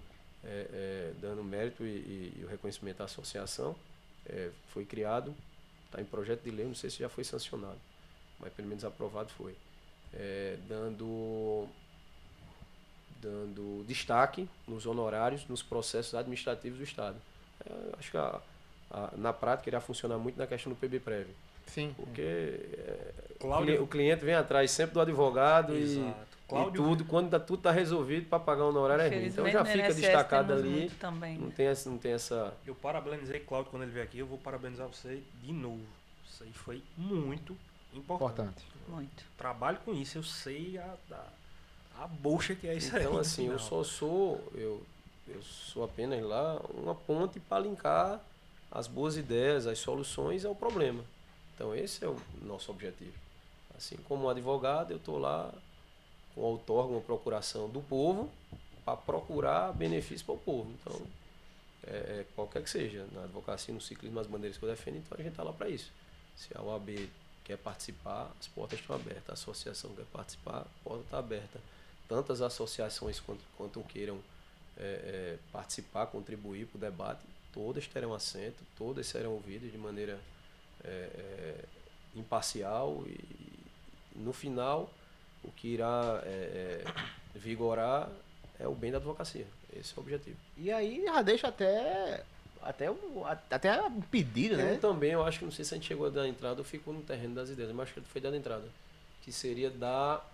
Speaker 2: dando mérito e o reconhecimento à associação, foi criado, está em projeto de lei, não sei se já foi sancionado, mas pelo menos aprovado foi. Dando destaque nos honorários, nos processos administrativos do Estado. Acho que na prática irá funcionar muito na questão do PB-Prev.
Speaker 1: Sim.
Speaker 2: Porque o cliente vem atrás sempre do advogado e tudo, quando tudo está resolvido para pagar o honorário é ruim. Então já fica destacado ali. Não tem essa...
Speaker 4: Eu parabenizei Cláudio quando ele veio aqui, eu vou parabenizar você de novo. Isso aí foi muito importante.
Speaker 3: Muito.
Speaker 4: Trabalho com isso, eu sei a bucha que é isso aí.
Speaker 2: Então assim, eu sou apenas lá uma ponte para linkar as boas ideias, as soluções ao problema. Então esse é o nosso objetivo. Assim como advogado, eu estou lá com o outorga, uma procuração do povo para procurar benefício para o povo. Então, qualquer que seja, na advocacia, no ciclismo, as bandeiras que eu defendo, então a gente está lá para isso. Se a OAB quer participar, as portas estão abertas. A associação quer participar, a porta está aberta. Tantas associações quanto queiram participar, contribuir para o debate, todas terão assento, todas serão ouvidas de maneira imparcial e, no final, o que irá vigorar é o bem da advocacia. Esse é o objetivo.
Speaker 1: E aí já deixa até um pedido, né?
Speaker 2: Eu também, eu acho que, não sei se a gente chegou a dar entrada, eu fico no terreno das ideias, mas acho que foi dada entrada, que seria dar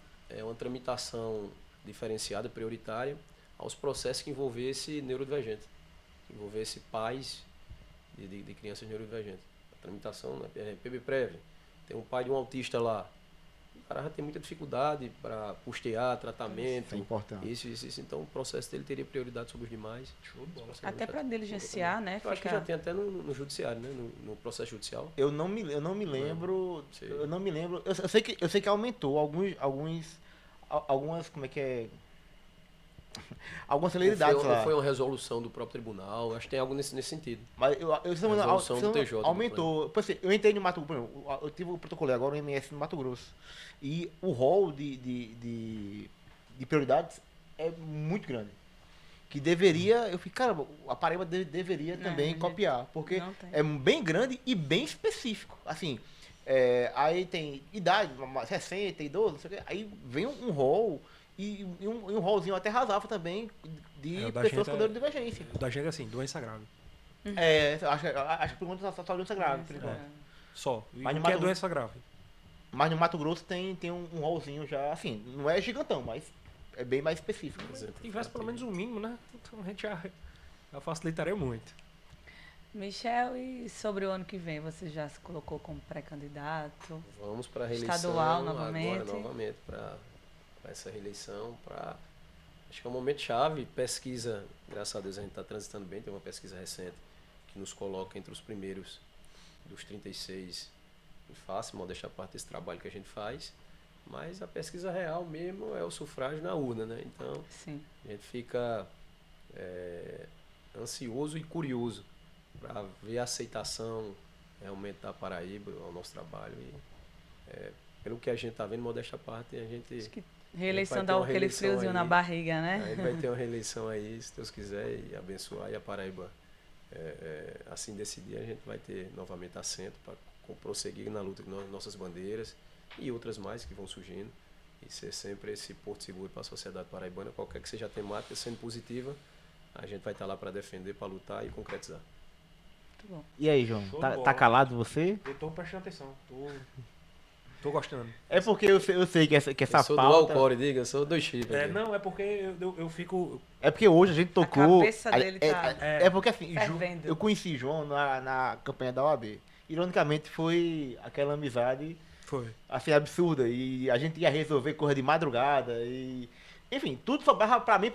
Speaker 2: uma tramitação diferenciada, prioritária, aos processos que envolvesse neurodivergente, que envolvesse pais de crianças neurodivergentes. A tramitação, né, PBPrev, tem um pai de um autista lá, o cara já tem muita dificuldade para custear tratamento.
Speaker 1: Isso é importante.
Speaker 2: Isso. Então o processo dele teria prioridade sobre os demais. Show de bola.
Speaker 3: Até para diligenciar, né?
Speaker 2: Eu acho que já tem até no judiciário, né? No processo judicial.
Speaker 1: Eu não me lembro. Eu não me lembro. Eu sei que aumentou algumas, como é que é? Algumas celeridades lá.
Speaker 2: Não foi uma resolução do próprio tribunal, acho que tem algo nesse sentido.
Speaker 1: Mas
Speaker 2: resolução do TJ.
Speaker 1: Aumentou. Por exemplo, eu entrei no Mato Grosso, eu tive o protocolo agora, o MS no Mato Grosso. E o rol de prioridades é muito grande. Que deveria, eu fiquei, caramba, a Paraíba deveria também copiar. Porque é bem grande e bem específico. Assim, aí tem idade, 60, idoso, não sei o quê. Aí vem um rol. E um rolzinho até razoável também de pessoas com neurodivergência.
Speaker 4: O da gente é assim, doença grave.
Speaker 1: Acho que por conta só doença grave.
Speaker 4: Só. E
Speaker 1: mas
Speaker 4: o que é doença grave?
Speaker 1: Mas no Mato Grosso tem um rolzinho já, assim, não é gigantão, mas é bem mais específico.
Speaker 4: Se tivesse pelo menos um mínimo, né? Então a gente já facilitaria muito.
Speaker 3: Michel, e sobre o ano que vem, você já se colocou como pré-candidato?
Speaker 2: Vamos para a reeleição
Speaker 3: estadual novamente.
Speaker 2: Agora, novamente, para essa reeleição, acho que é um momento chave, pesquisa, graças a Deus a gente está transitando bem, tem uma pesquisa recente que nos coloca entre os primeiros dos 36 em face, modéstia à parte desse trabalho que a gente faz, mas a pesquisa real mesmo é o sufrágio na urna, né? Então,
Speaker 3: sim,
Speaker 2: a gente fica ansioso e curioso para ver a aceitação realmente da Paraíba ao nosso trabalho e pelo que a gente está vendo, modéstia à parte, a gente...
Speaker 3: Acho que reeleição dá aquele friozinho aí, na barriga, né?
Speaker 2: Aí vai ter uma reeleição aí, se Deus quiser, e abençoar, e a Paraíba, assim decidir, a gente vai ter novamente assento para prosseguir na luta com nossas bandeiras e outras mais que vão surgindo, e ser sempre esse porto seguro para a sociedade paraibana, qualquer que seja a temática, sendo positiva, a gente vai estar lá para defender, para lutar e concretizar.
Speaker 3: Muito bom.
Speaker 1: E aí, João, tá calado você?
Speaker 4: Eu tô prestando atenção, tô gostando.
Speaker 1: É porque eu sei que essa
Speaker 2: eu sou
Speaker 1: pauta...
Speaker 2: do Alcore, diga, eu sou do chifres.
Speaker 4: Não, é porque eu fico...
Speaker 1: É porque hoje a gente tocou...
Speaker 3: A cabeça dele tá
Speaker 1: é porque assim,
Speaker 3: fervendo.
Speaker 1: eu conheci João na campanha da OAB. Ironicamente foi aquela amizade...
Speaker 4: Foi.
Speaker 1: Assim, absurda. E a gente ia resolver coisa de madrugada. E... Enfim, tudo sobrava pra mim...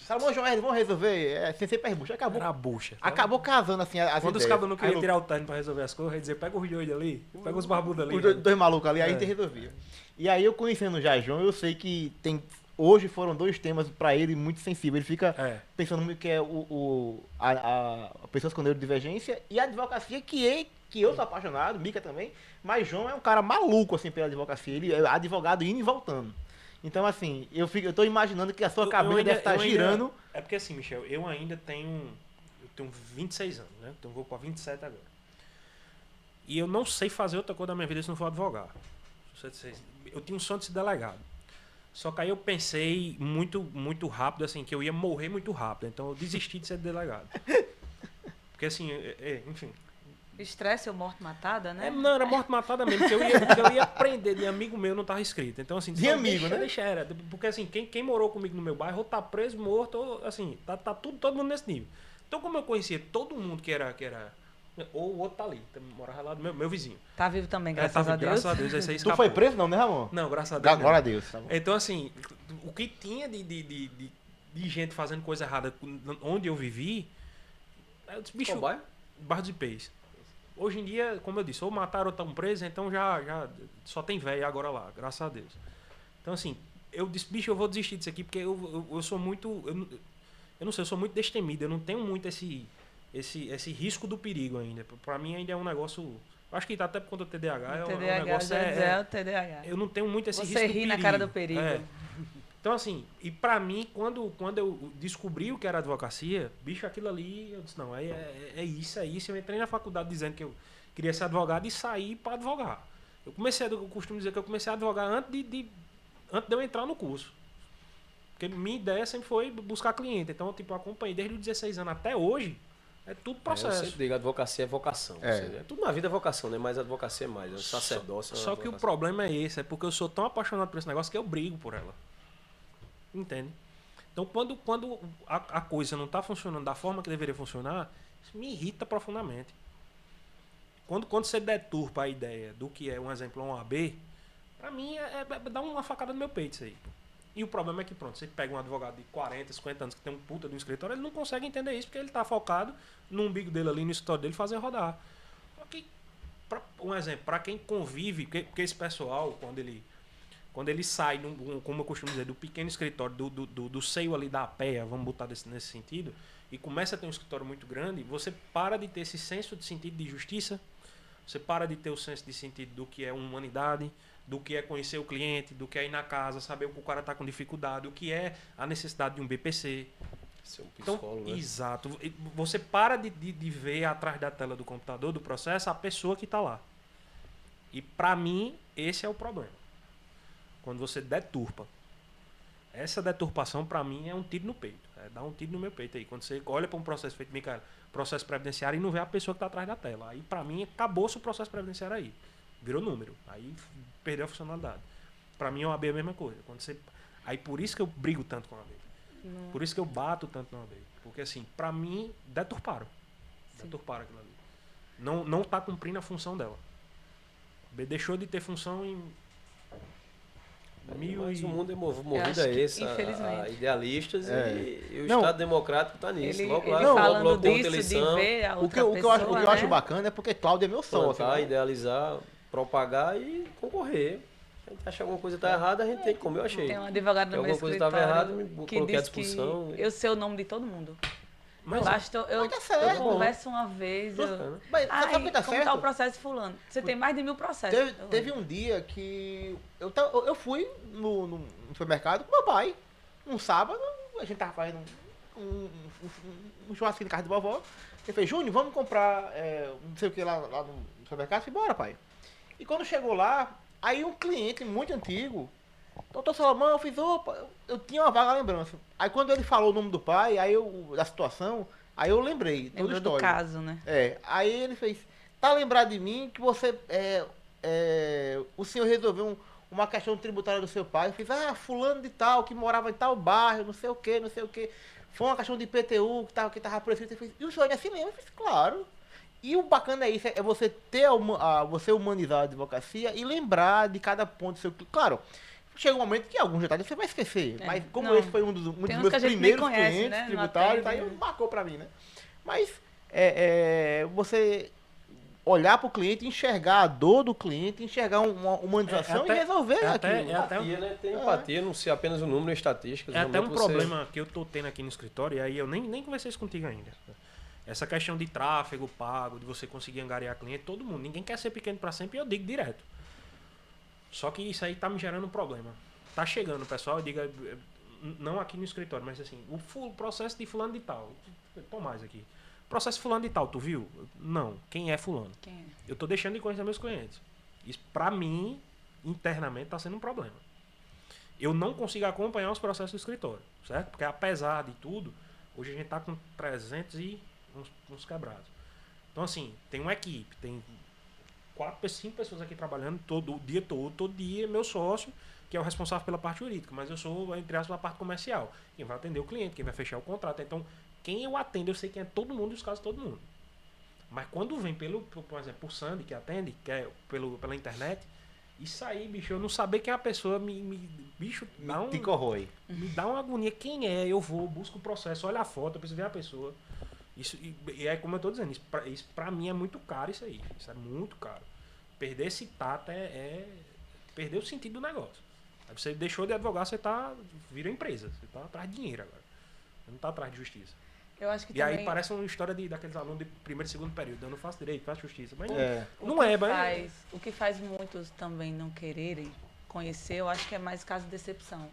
Speaker 1: Salomão João, vamos resolver, sem ser perbucha. Acabou.
Speaker 4: Era a bucha.
Speaker 1: Acabou casando assim as
Speaker 4: Quando
Speaker 1: ideias.
Speaker 4: os cabos não queriam tirar o terno pra resolver as coisas, eu ia dizer, pega os doidos ali, pega os barbudos ali.
Speaker 1: Os dois malucos ali, aí a gente resolvia. E aí eu conhecendo o João, eu sei que hoje foram 2 temas pra ele muito sensíveis. Ele fica pensando muito que é a pessoas com neurodivergência e a advocacia que eu sou apaixonado, Mica também, mas João é um cara maluco assim pela advocacia, ele é advogado indo e voltando. Então, assim, eu tô imaginando que a sua cabeça deve estar girando.
Speaker 4: É porque assim, Michel, eu ainda tenho 26 anos, né? Então vou para 27 agora. E eu não sei fazer outra coisa da minha vida se não for advogado. Eu tinha um sonho de ser delegado. Só que aí eu pensei muito rápido, assim, que eu ia morrer muito rápido. Então eu desisti de ser delegado. Porque assim, enfim...
Speaker 3: Estresse ou morte matada, né?
Speaker 4: Não, era morte matada mesmo, porque eu ia aprender de amigo meu, não estava escrito. Então, assim,
Speaker 1: de amigo, né?
Speaker 4: Era. Porque, assim, quem morou comigo no meu bairro, ou tá preso, morto, ou, assim, tá todo mundo nesse nível. Então, como eu conhecia todo mundo que era ou o outro tá ali, morava lá do meu vizinho.
Speaker 3: Tá vivo também, graças a Deus.
Speaker 4: Graças a Deus, esse aí escapou.
Speaker 1: Tu foi preso não, né, Ramon?
Speaker 4: Não, graças a Deus.
Speaker 1: Glória a Deus. Tá bom.
Speaker 4: Então, assim, o que tinha de gente fazendo coisa errada onde eu vivi, eu disse, bicho...
Speaker 2: Qual bairro?
Speaker 4: Barra dos Ipês. Hoje em dia, como eu disse, ou mataram ou estão presos, então já só tem velho agora lá, graças a Deus. Então, assim, eu disse, bicho, eu vou desistir disso aqui, porque eu sou muito... Eu não sei, eu sou muito destemido, eu não tenho muito esse risco do perigo ainda. Pra mim ainda é um negócio... Eu acho que tá até por conta do TDAH.
Speaker 3: O
Speaker 4: um
Speaker 3: TDAH,
Speaker 4: negócio
Speaker 3: é o TDAH.
Speaker 4: eu não tenho muito esse risco
Speaker 3: Você
Speaker 4: do
Speaker 3: ri
Speaker 4: perigo.
Speaker 3: na cara do perigo.
Speaker 4: É. Então, assim, e pra mim, quando eu descobri o que era advocacia, bicho, aquilo ali, eu disse, não, é isso. Eu entrei na faculdade dizendo que eu queria ser advogado e saí pra advogar. Eu costumo dizer que eu comecei a advogar antes de eu entrar no curso. Porque minha ideia sempre foi buscar cliente. Então, tipo, eu acompanhei desde os 16 anos até hoje, é tudo processo.
Speaker 2: Eu sempre digo, advocacia é vocação. Tudo na vida é vocação, né? Mas a advocacia é mais, é um sacerdócio.
Speaker 4: Só que o problema é esse, é porque eu sou tão apaixonado por esse negócio que eu brigo por ela. Entende? Então, quando a coisa não está funcionando da forma que deveria funcionar, isso me irrita profundamente. Quando você deturpa a ideia do que é, um exemplo, uma OAB, pra mim é dar uma facada no meu peito isso aí. E o problema é que, pronto, você pega um advogado de 40, 50 anos que tem um puta de um escritório, ele não consegue entender isso porque ele está focado no umbigo dele ali, no escritório dele, fazer rodar. Só que, um exemplo, para quem convive, porque esse pessoal, quando ele sai, como eu costumo dizer, do pequeno escritório, do seio ali da peia, vamos botar nesse sentido, e começa a ter um escritório muito grande, você para de ter esse senso de sentido de justiça, você para de ter o senso de sentido do que é humanidade, do que é conhecer o cliente, do que é ir na casa, saber o que o cara está com dificuldade, o que é a necessidade de um BPC.
Speaker 2: Ser um psicólogo,
Speaker 4: Então,
Speaker 2: né?
Speaker 4: exato. Você para de ver atrás da tela do computador, do processo, a pessoa que está lá. E para mim, esse é o problema. Quando você deturpa. Essa deturpação, para mim, é um tiro no peito. É dar um tiro no meu peito aí. Quando você olha para um processo feito, Micael, processo previdenciário, e não vê a pessoa que está atrás da tela. Aí, para mim, acabou-se o processo previdenciário aí. Virou número. Aí perdeu a funcionalidade. Para mim, a OAB é a mesma coisa. Aí por isso que eu brigo tanto com a OAB. Por isso que eu bato tanto na OAB. Porque, assim, para mim, deturparam. Sim. Deturparam aquilo ali. Não está cumprindo a função dela. A OAB deixou de ter função em...
Speaker 2: Mas o mundo é movido a esse, a idealistas e o Estado Democrático está nisso.
Speaker 3: Ele
Speaker 2: logo
Speaker 3: falando
Speaker 2: tem
Speaker 3: disso,
Speaker 2: eleição,
Speaker 3: de ver a
Speaker 1: O
Speaker 3: outra
Speaker 1: que
Speaker 3: pessoa,
Speaker 1: eu acho bacana é porque Cláudio é meu sócio.
Speaker 2: plantar, idealizar, propagar e concorrer. Se a gente achar alguma coisa está errada, a gente tem que, como eu achei.
Speaker 3: Tem um advogado no meu
Speaker 2: alguma coisa estava errada, me
Speaker 3: que
Speaker 2: coloquei à
Speaker 3: diz que
Speaker 2: disposição.
Speaker 3: eu sei o nome de todo mundo.
Speaker 4: Mas
Speaker 3: Basta eu converso uma vez.
Speaker 1: Mas sabe o que tá
Speaker 3: como
Speaker 1: certo?
Speaker 3: tá o processo de fulano? Você tem mais de 1000 processos.
Speaker 1: Teve um dia que eu fui no supermercado com meu pai. Um sábado, a gente tava fazendo um churrasquinho na casa de vovó. Ele fez, Júnior, vamos comprar não sei o que lá no supermercado. Eu falei, bora, pai. E quando chegou lá, aí um cliente muito antigo, doutor Salomão, eu fiz, opa, eu tinha uma vaga lembrança. Aí quando ele falou o nome do pai, da situação, aí eu lembrei toda a
Speaker 3: Lembrou do
Speaker 1: história.
Speaker 3: caso, né?
Speaker 1: Aí ele fez, tá lembrado de mim que você, o senhor resolveu uma questão tributária do seu pai. Eu fiz, fulano de tal, que morava em tal bairro, não sei o que. Foi uma questão de IPTU que tava preciso. E o senhor ainda se lembra? Eu fiz, claro. E o bacana é isso, é você ter você humanizar a advocacia e lembrar de cada ponto do seu... Claro, chega um momento que alguns detalhes você vai esquecer, mas como esse foi um dos meus primeiros clientes, né, tributários, aí marcou pra mim, né? Mas você olhar pro cliente, enxergar a dor do cliente, enxergar uma humanização e resolver aquilo.
Speaker 2: Empatia, né? Tem empatia, não ser apenas um número em estatísticas.
Speaker 4: É até um problema que eu tô tendo aqui no escritório, e aí eu nem conversei isso contigo ainda. Essa questão de tráfego pago, de você conseguir angariar cliente, todo mundo. Ninguém quer ser pequeno para sempre, e eu digo direto. Só que isso aí tá me gerando um problema. Tá chegando, pessoal, eu digo, não aqui no escritório, mas assim, o processo de fulano de tal. Tô mais aqui. Processo de fulano de tal, tu viu? Não. Quem é fulano?
Speaker 3: Quem é?
Speaker 4: Eu tô deixando de conhecer meus clientes. Isso, pra mim, internamente, tá sendo um problema. Eu não consigo acompanhar os processos do escritório, certo? Porque apesar de tudo, hoje a gente tá com 300 e uns quebrados. Então, assim, tem uma equipe, tem 5 pessoas aqui trabalhando todo dia, meu sócio, que é o responsável pela parte jurídica, mas eu sou, entre aspas, a parte comercial. Quem vai atender o cliente, quem vai fechar o contrato. Então, quem eu atendo, eu sei quem é todo mundo e os casos de todo mundo. Mas quando vem por exemplo, por Sandy, que atende, que é pela internet, isso aí, bicho, eu não saber quem é a pessoa, bicho,
Speaker 1: te corrói.
Speaker 4: Me dá uma agonia. Quem é? Eu vou, busco o processo, olha a foto, eu preciso ver a pessoa. Isso, e é como eu tô dizendo, isso pra mim é muito caro isso aí. Isso é muito caro. Perder esse tato é perder o sentido do negócio. Aí você deixou de advogar, você vira empresa. Você tá atrás de dinheiro agora. Você não tá atrás de justiça.
Speaker 3: Eu acho que
Speaker 4: E
Speaker 3: também
Speaker 4: aí parece uma história daqueles alunos de primeiro e segundo período. Eu não faço direito, faço justiça. Mas
Speaker 3: o que faz muitos também não quererem conhecer, eu acho que é mais caso de decepção.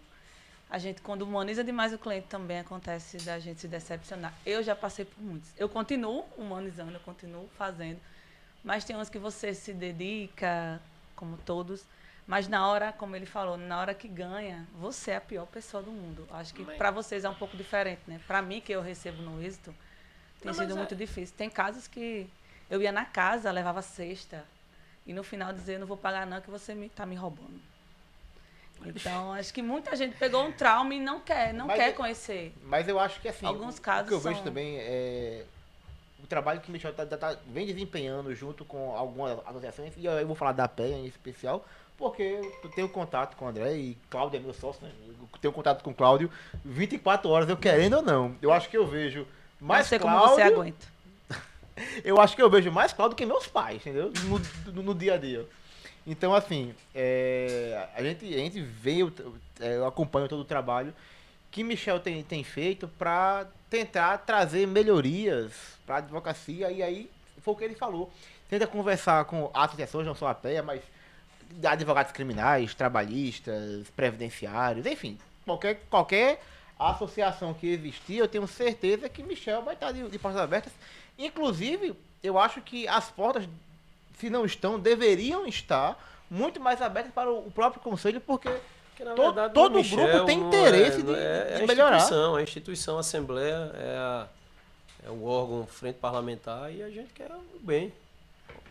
Speaker 3: A gente, quando humaniza demais o cliente, também acontece da gente se decepcionar. Eu já passei por muitos. Eu continuo humanizando, eu continuo fazendo. Mas tem uns que você se dedica, como todos. Mas na hora, como ele falou, na hora que ganha, você é a pior pessoa do mundo. Acho que para vocês é um pouco diferente, né? Para mim, que eu recebo no êxito, tem sido muito difícil. Tem casos que eu ia na casa, levava cesta. E no final dizer, não vou pagar não, que você tá me roubando. Então, acho que muita gente pegou um trauma e não quer conhecer.
Speaker 1: Mas eu acho que assim,
Speaker 3: alguns casos
Speaker 1: o que eu vejo também é o trabalho que o Michel vem desempenhando junto com algumas associações, e eu vou falar da PEA em especial, porque eu tenho contato com o André e Cláudio é meu sócio, né? Eu tenho contato com o Cláudio 24 horas, eu querendo ou não. Eu acho que eu vejo mais
Speaker 3: não sei
Speaker 1: Cláudio...
Speaker 3: como você aguenta.
Speaker 1: Eu acho que eu vejo mais Cláudio que meus pais, entendeu? No dia a dia. Então, assim, a gente vê, eu acompanho todo o trabalho que Michel tem feito para tentar trazer melhorias para a advocacia, e aí foi o que ele falou. Tenta conversar com associações, não só a PEA, mas advogados criminais, trabalhistas, previdenciários, enfim, qualquer associação que existir, eu tenho certeza que Michel vai estar de portas abertas. Inclusive, eu acho que as portas, se não estão, deveriam estar muito mais abertas para o próprio conselho, porque verdade, todo grupo tem interesse de melhorar.
Speaker 2: A instituição, a Assembleia é o órgão frente parlamentar e a gente quer o bem.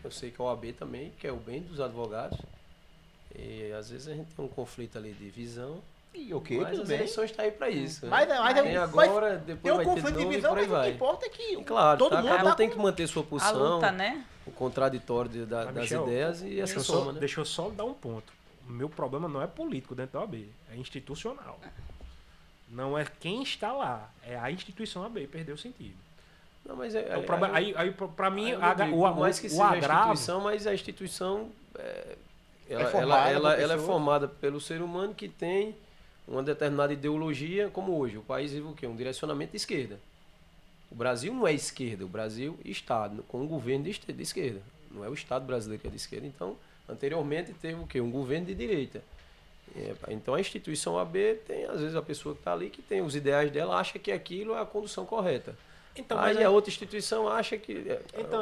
Speaker 2: Eu sei que a OAB também quer o bem dos advogados. E às vezes a gente tem um conflito ali de visão.
Speaker 1: E ok,
Speaker 2: mas as eleições estão aí para isso.
Speaker 1: Mas
Speaker 2: agora, depois
Speaker 1: tem um
Speaker 2: vai
Speaker 1: conflito
Speaker 2: ter
Speaker 1: de
Speaker 2: novo,
Speaker 1: visão,
Speaker 2: e por aí
Speaker 1: mas
Speaker 2: vai.
Speaker 1: o que importa é que
Speaker 2: claro,
Speaker 1: todo mundo
Speaker 2: cada um tem que manter sua
Speaker 3: A
Speaker 2: posição,
Speaker 3: luta, né?
Speaker 2: o contraditório das
Speaker 4: Michel,
Speaker 2: ideias e essa soma, né?
Speaker 4: Deixa eu só dar um ponto. O meu problema não é político dentro da OAB, é institucional. Não é quem está lá, é a instituição OAB, perdeu o sentido.
Speaker 2: Não, mas
Speaker 4: para mim,
Speaker 2: mais que seja a instituição, mas a instituição ela é formada pelo ser humano que tem uma determinada ideologia, como hoje. O país vive o quê? Um direcionamento de esquerda. O Brasil não é esquerda, o Brasil está com um governo de esquerda. Não é o Estado brasileiro que é de esquerda. Então, anteriormente teve o quê? Um governo de direita. Então a instituição OAB tem, às vezes, a pessoa que está ali, que tem os ideais dela, acha que aquilo é a condução correta.
Speaker 4: Então,
Speaker 2: aí a outra instituição acha que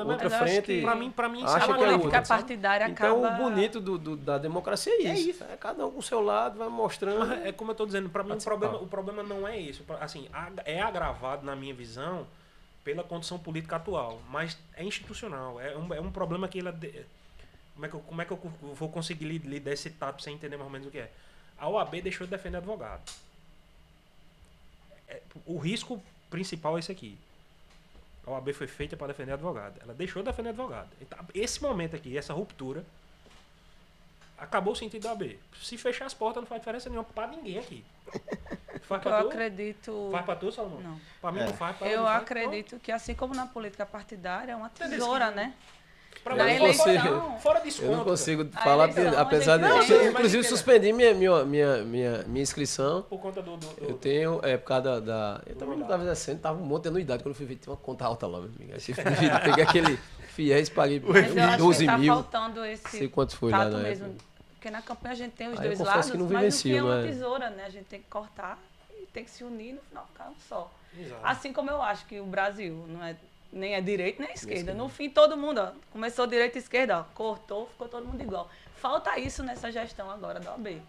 Speaker 2: outra frente
Speaker 4: para mim
Speaker 2: acha
Speaker 3: a
Speaker 2: que é
Speaker 3: política
Speaker 2: outra,
Speaker 3: partidária
Speaker 2: então
Speaker 3: acaba...
Speaker 2: o bonito da democracia é isso. Cada um com o seu lado vai mostrando.
Speaker 4: É como eu estou dizendo, para mim o problema não é isso. Assim, é agravado na minha visão pela condição política atual, mas é institucional. É um problema que como é que eu vou conseguir lhe dar esse tato sem entender mais ou menos o que é? A OAB deixou de defender advogado. O risco principal é esse aqui. A OAB foi feita para defender advogado. Ela deixou de defender advogado. Então, esse momento aqui, essa ruptura, acabou o sentido da OAB. Se fechar as portas, não faz diferença nenhuma para ninguém aqui. Faz pra tu?
Speaker 3: Acredito...
Speaker 4: Faz para tu, Salomão?
Speaker 3: Não.
Speaker 4: Para mim não faz.
Speaker 3: Eu acredito que, assim como na política partidária, é uma tesoura, né?
Speaker 4: Na
Speaker 3: eleição,
Speaker 4: fora desconto.
Speaker 2: Eu não consigo falar, apesar de... inclusive, suspendi minha inscrição.
Speaker 4: Por conta do...
Speaker 2: Eu tenho, por causa da... Eu também não estava exercendo, estava um monte de anuidade. Quando eu fui ver, tinha uma conta alta lá, meu amigo. Aí peguei aquele FIES, paguei 12 mil.
Speaker 3: Tá faltando esse
Speaker 2: sei quanto foi lá na
Speaker 3: mesmo.
Speaker 2: época.
Speaker 3: Porque na campanha a gente tem os
Speaker 2: Aí
Speaker 3: dois
Speaker 2: eu
Speaker 3: lados,
Speaker 2: que não
Speaker 3: mas no fim é uma
Speaker 2: né?
Speaker 3: tesoura, né? A gente tem que cortar e tem que se unir no final ficar um só.
Speaker 4: Exato.
Speaker 3: Assim como eu acho que o Brasil não é nem é direita nem é esquerda. No fim, todo mundo, ó, começou direita e esquerda, ó, cortou, ficou todo mundo igual. Falta isso nessa gestão agora da OAB.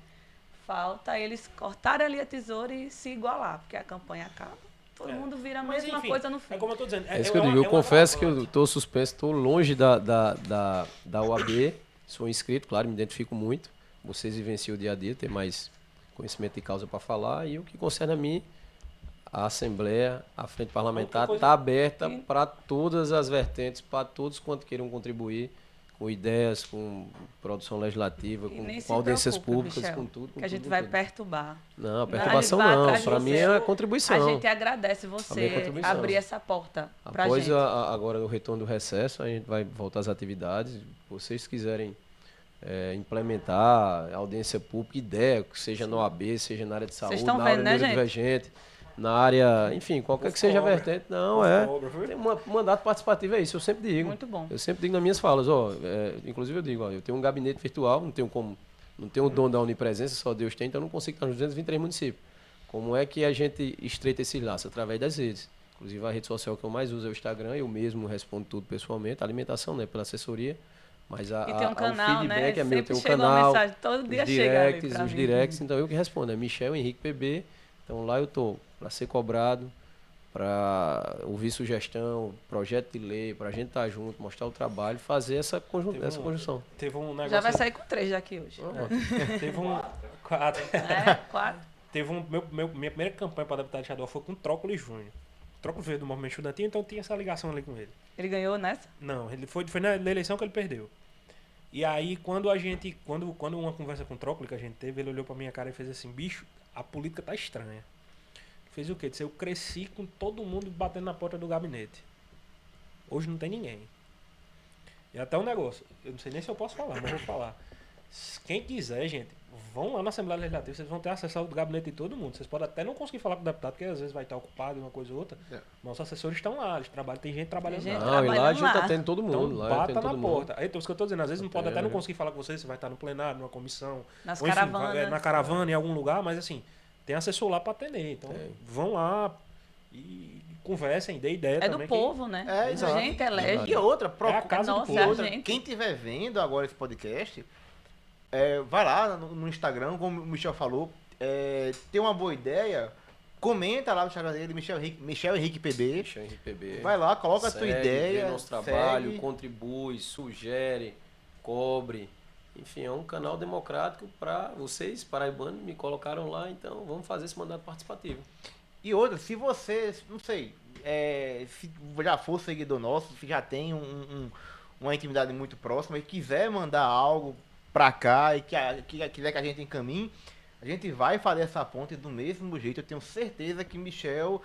Speaker 3: Falta eles cortarem ali a tesoura e se igualar, porque a campanha acaba. Todo mundo vira a mesma coisa no fim.
Speaker 4: É como eu tô dizendo.
Speaker 2: É isso que eu digo. Eu confesso que eu estou suspenso, estou longe da OAB. Sou inscrito, claro, me identifico muito. Vocês vivenciam o dia a dia, ter mais conhecimento de causa para falar. E o que concerne a mim, a Assembleia, a Frente Parlamentar está aberta para todas as vertentes, para todos quanto queiram contribuir com ideias, com produção legislativa,
Speaker 3: E nem se
Speaker 2: com audiências
Speaker 3: preocupe,
Speaker 2: públicas,
Speaker 3: Michel,
Speaker 2: com tudo. Com
Speaker 3: que a gente
Speaker 2: tudo,
Speaker 3: vai
Speaker 2: tudo.
Speaker 3: perturbar.
Speaker 2: Não,
Speaker 3: A
Speaker 2: perturbação
Speaker 3: gente vai
Speaker 2: não.
Speaker 3: atrás de
Speaker 2: Para mim
Speaker 3: você.
Speaker 2: é a
Speaker 3: A
Speaker 2: contribuição.
Speaker 3: gente agradece
Speaker 2: A
Speaker 3: você
Speaker 2: minha contribuição.
Speaker 3: abrir essa porta pra
Speaker 2: Após
Speaker 3: gente.
Speaker 2: agora o retorno do recesso, a gente vai voltar às atividades. Se vocês quiserem implementar audiência pública, ideia, seja na OAB, seja na área de saúde,
Speaker 3: estão
Speaker 2: na
Speaker 3: vendo,
Speaker 2: área
Speaker 3: né,
Speaker 2: neurodivergente, na área, enfim, qualquer que seja a
Speaker 4: Cobra.
Speaker 2: vertente. Não,
Speaker 4: Cobra,
Speaker 2: tem um mandato participativo, é isso, eu sempre digo.
Speaker 3: Muito bom.
Speaker 2: Eu sempre digo nas minhas falas, inclusive eu digo, eu tenho um gabinete virtual, não tenho o dom da onipresença, só Deus tem, então eu não consigo estar nos 223 municípios. Como é que a gente estreita esse laço? Através das redes. Inclusive a rede social que eu mais uso é o Instagram, eu mesmo respondo tudo pessoalmente, a alimentação, né, pela assessoria. Mas
Speaker 3: E tem um canal,
Speaker 2: o
Speaker 3: né?
Speaker 2: feedback é meu,
Speaker 3: Sempre
Speaker 2: tem um
Speaker 3: chega uma
Speaker 2: canal,
Speaker 3: mensagem, todo dia
Speaker 2: os
Speaker 3: chega ali
Speaker 2: directs,
Speaker 3: pra
Speaker 2: os
Speaker 3: mim.
Speaker 2: directs, então eu que respondo, é Michel Henrique PB, então lá eu tô para ser cobrado, para ouvir sugestão, projeto de lei, para a gente estar junto, mostrar o trabalho, fazer essa conjunção.
Speaker 4: Teve um negócio.
Speaker 3: Já vai sair com 3 daqui hoje.
Speaker 4: Teve um. 4.
Speaker 3: 4.
Speaker 4: Teve um. Minha primeira campanha para deputado estadual foi com o Trócoli Júnior. O Trócoli veio do movimento estudantil, então tinha essa ligação ali com ele.
Speaker 3: Ele ganhou nessa?
Speaker 4: Não, ele foi na eleição que ele perdeu. E aí, quando uma conversa com o Trócoli que a gente teve, ele olhou pra minha cara e fez assim: bicho, a política tá estranha. Fez o quê? Disse: eu cresci com todo mundo batendo na porta do gabinete. Hoje não tem ninguém. E até um negócio, eu não sei nem se eu posso falar, mas vou falar. Quem quiser, gente, vão lá na Assembleia Legislativa, vocês vão ter acesso ao gabinete de todo mundo. Vocês podem até não conseguir falar com o deputado, porque às vezes vai estar ocupado, uma coisa ou outra. Mas os assessores estão lá, eles trabalham, tem gente trabalhando
Speaker 3: Tem gente
Speaker 4: lá.
Speaker 2: Não, e lá a gente
Speaker 3: trabalhando
Speaker 2: tá
Speaker 3: lá.
Speaker 2: tendo todo mundo.
Speaker 4: Então
Speaker 2: lá eu
Speaker 4: bata
Speaker 2: tenho
Speaker 4: na
Speaker 2: todo mundo.
Speaker 4: porta. Aí, então, isso que eu tô dizendo, às vezes não pode até não
Speaker 2: É.
Speaker 4: conseguir falar com você vai estar no plenário, numa comissão,
Speaker 3: Nas
Speaker 4: ou enfim,
Speaker 3: caravanas.
Speaker 4: na caravana, em algum lugar, mas assim, tem assessor lá para atender. Então, vão lá e conversem, dê ideia
Speaker 3: É
Speaker 4: também.
Speaker 3: do povo, né?
Speaker 1: É,
Speaker 3: A
Speaker 1: exato.
Speaker 3: gente elege.
Speaker 1: E outra,
Speaker 4: É a casa do
Speaker 3: Nossa,
Speaker 4: povo.
Speaker 3: a
Speaker 1: outra,
Speaker 3: gente.
Speaker 1: quem estiver vendo agora esse podcast, vai lá no Instagram, como o Michel falou, tem uma boa ideia, comenta lá no Instagram dele, Michel Henrique PB.
Speaker 2: Michel Henrique PB.
Speaker 1: Vai lá, coloca a tua
Speaker 2: Segue,
Speaker 1: ideia.
Speaker 2: vê nosso trabalho,
Speaker 1: segue.
Speaker 2: contribui, sugere, cobre. Enfim, é um canal democrático para vocês, paraibanos, me colocaram lá, então vamos fazer esse mandato participativo.
Speaker 1: E outra, se você, não sei, se já for seguidor nosso, se já tem uma intimidade muito próxima e quiser mandar algo pra cá e quiser que a gente encaminhe, a gente vai fazer essa ponte do mesmo jeito. Eu tenho certeza que Michel,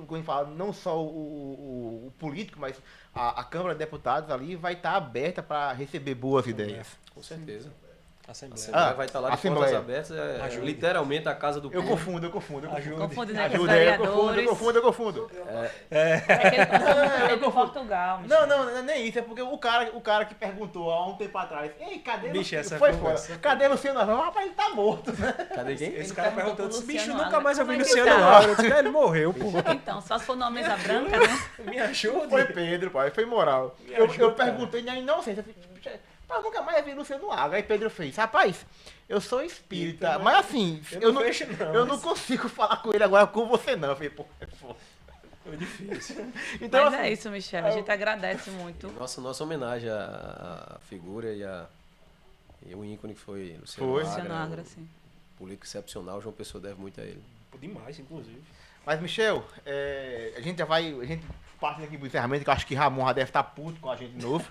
Speaker 1: como eu falo, não só o político, mas a Câmara de Deputados ali vai estar aberta para receber boas ideias.
Speaker 2: Com certeza. A
Speaker 4: Assembleia.
Speaker 2: Assembleia vai estar lá de
Speaker 1: Assembleia.
Speaker 2: portas abertas,
Speaker 4: Ajude.
Speaker 2: literalmente a casa do
Speaker 1: Eu
Speaker 2: povo.
Speaker 1: confundo.
Speaker 3: Confunde, né? Com os
Speaker 1: Ajuda, eu confundo.
Speaker 3: É aquele de Portugal. Michel.
Speaker 1: Não é nem isso, é porque o cara que perguntou há um tempo atrás, ei, cadê
Speaker 4: Bicho,
Speaker 1: Luciano?
Speaker 4: essa
Speaker 1: Foi
Speaker 4: conversa.
Speaker 1: fora. Cadê Luciano Arão? Rapaz, ele tá morto, né?
Speaker 2: Cadê quem?
Speaker 4: Esse
Speaker 3: Ele
Speaker 4: cara
Speaker 3: perguntou
Speaker 4: perguntou,
Speaker 3: pro
Speaker 4: disse, bicho,
Speaker 3: Luciano
Speaker 4: nunca
Speaker 3: Agra,
Speaker 4: mais eu vi
Speaker 3: como é que
Speaker 4: Luciano
Speaker 3: tá?
Speaker 4: Agra. Eu disse, ele morreu, pô.
Speaker 3: Então, só se for numa mesa branca, né?
Speaker 4: Me ajude.
Speaker 1: Foi Pedro, pai, foi moral.
Speaker 4: Me
Speaker 1: Eu
Speaker 4: ajuda, cara.
Speaker 1: perguntei na inocência, mas nunca mais vi Luciano Agra. Aí Pedro fez, rapaz, eu sou espírita,
Speaker 4: Então,
Speaker 1: mas assim,
Speaker 4: eu não fecho, não,
Speaker 1: eu não
Speaker 4: mas-
Speaker 1: consigo falar com ele agora com você não. Eu falei, pô, é foda.
Speaker 4: Foi difícil.
Speaker 1: Então,
Speaker 3: Mas
Speaker 1: assim,
Speaker 3: é isso, Michel. A gente agradece muito.
Speaker 2: Nossa homenagem à figura e o ícone que foi Luciano
Speaker 1: Foi.
Speaker 2: Agra.
Speaker 3: Luciano Agra, sim.
Speaker 2: Político excepcional, João Pessoa deve muito a ele.
Speaker 4: Demais, inclusive.
Speaker 1: Mas, Michel, a gente passa aqui pro encerramento, que eu acho que Ramon já deve estar puto com a gente de novo.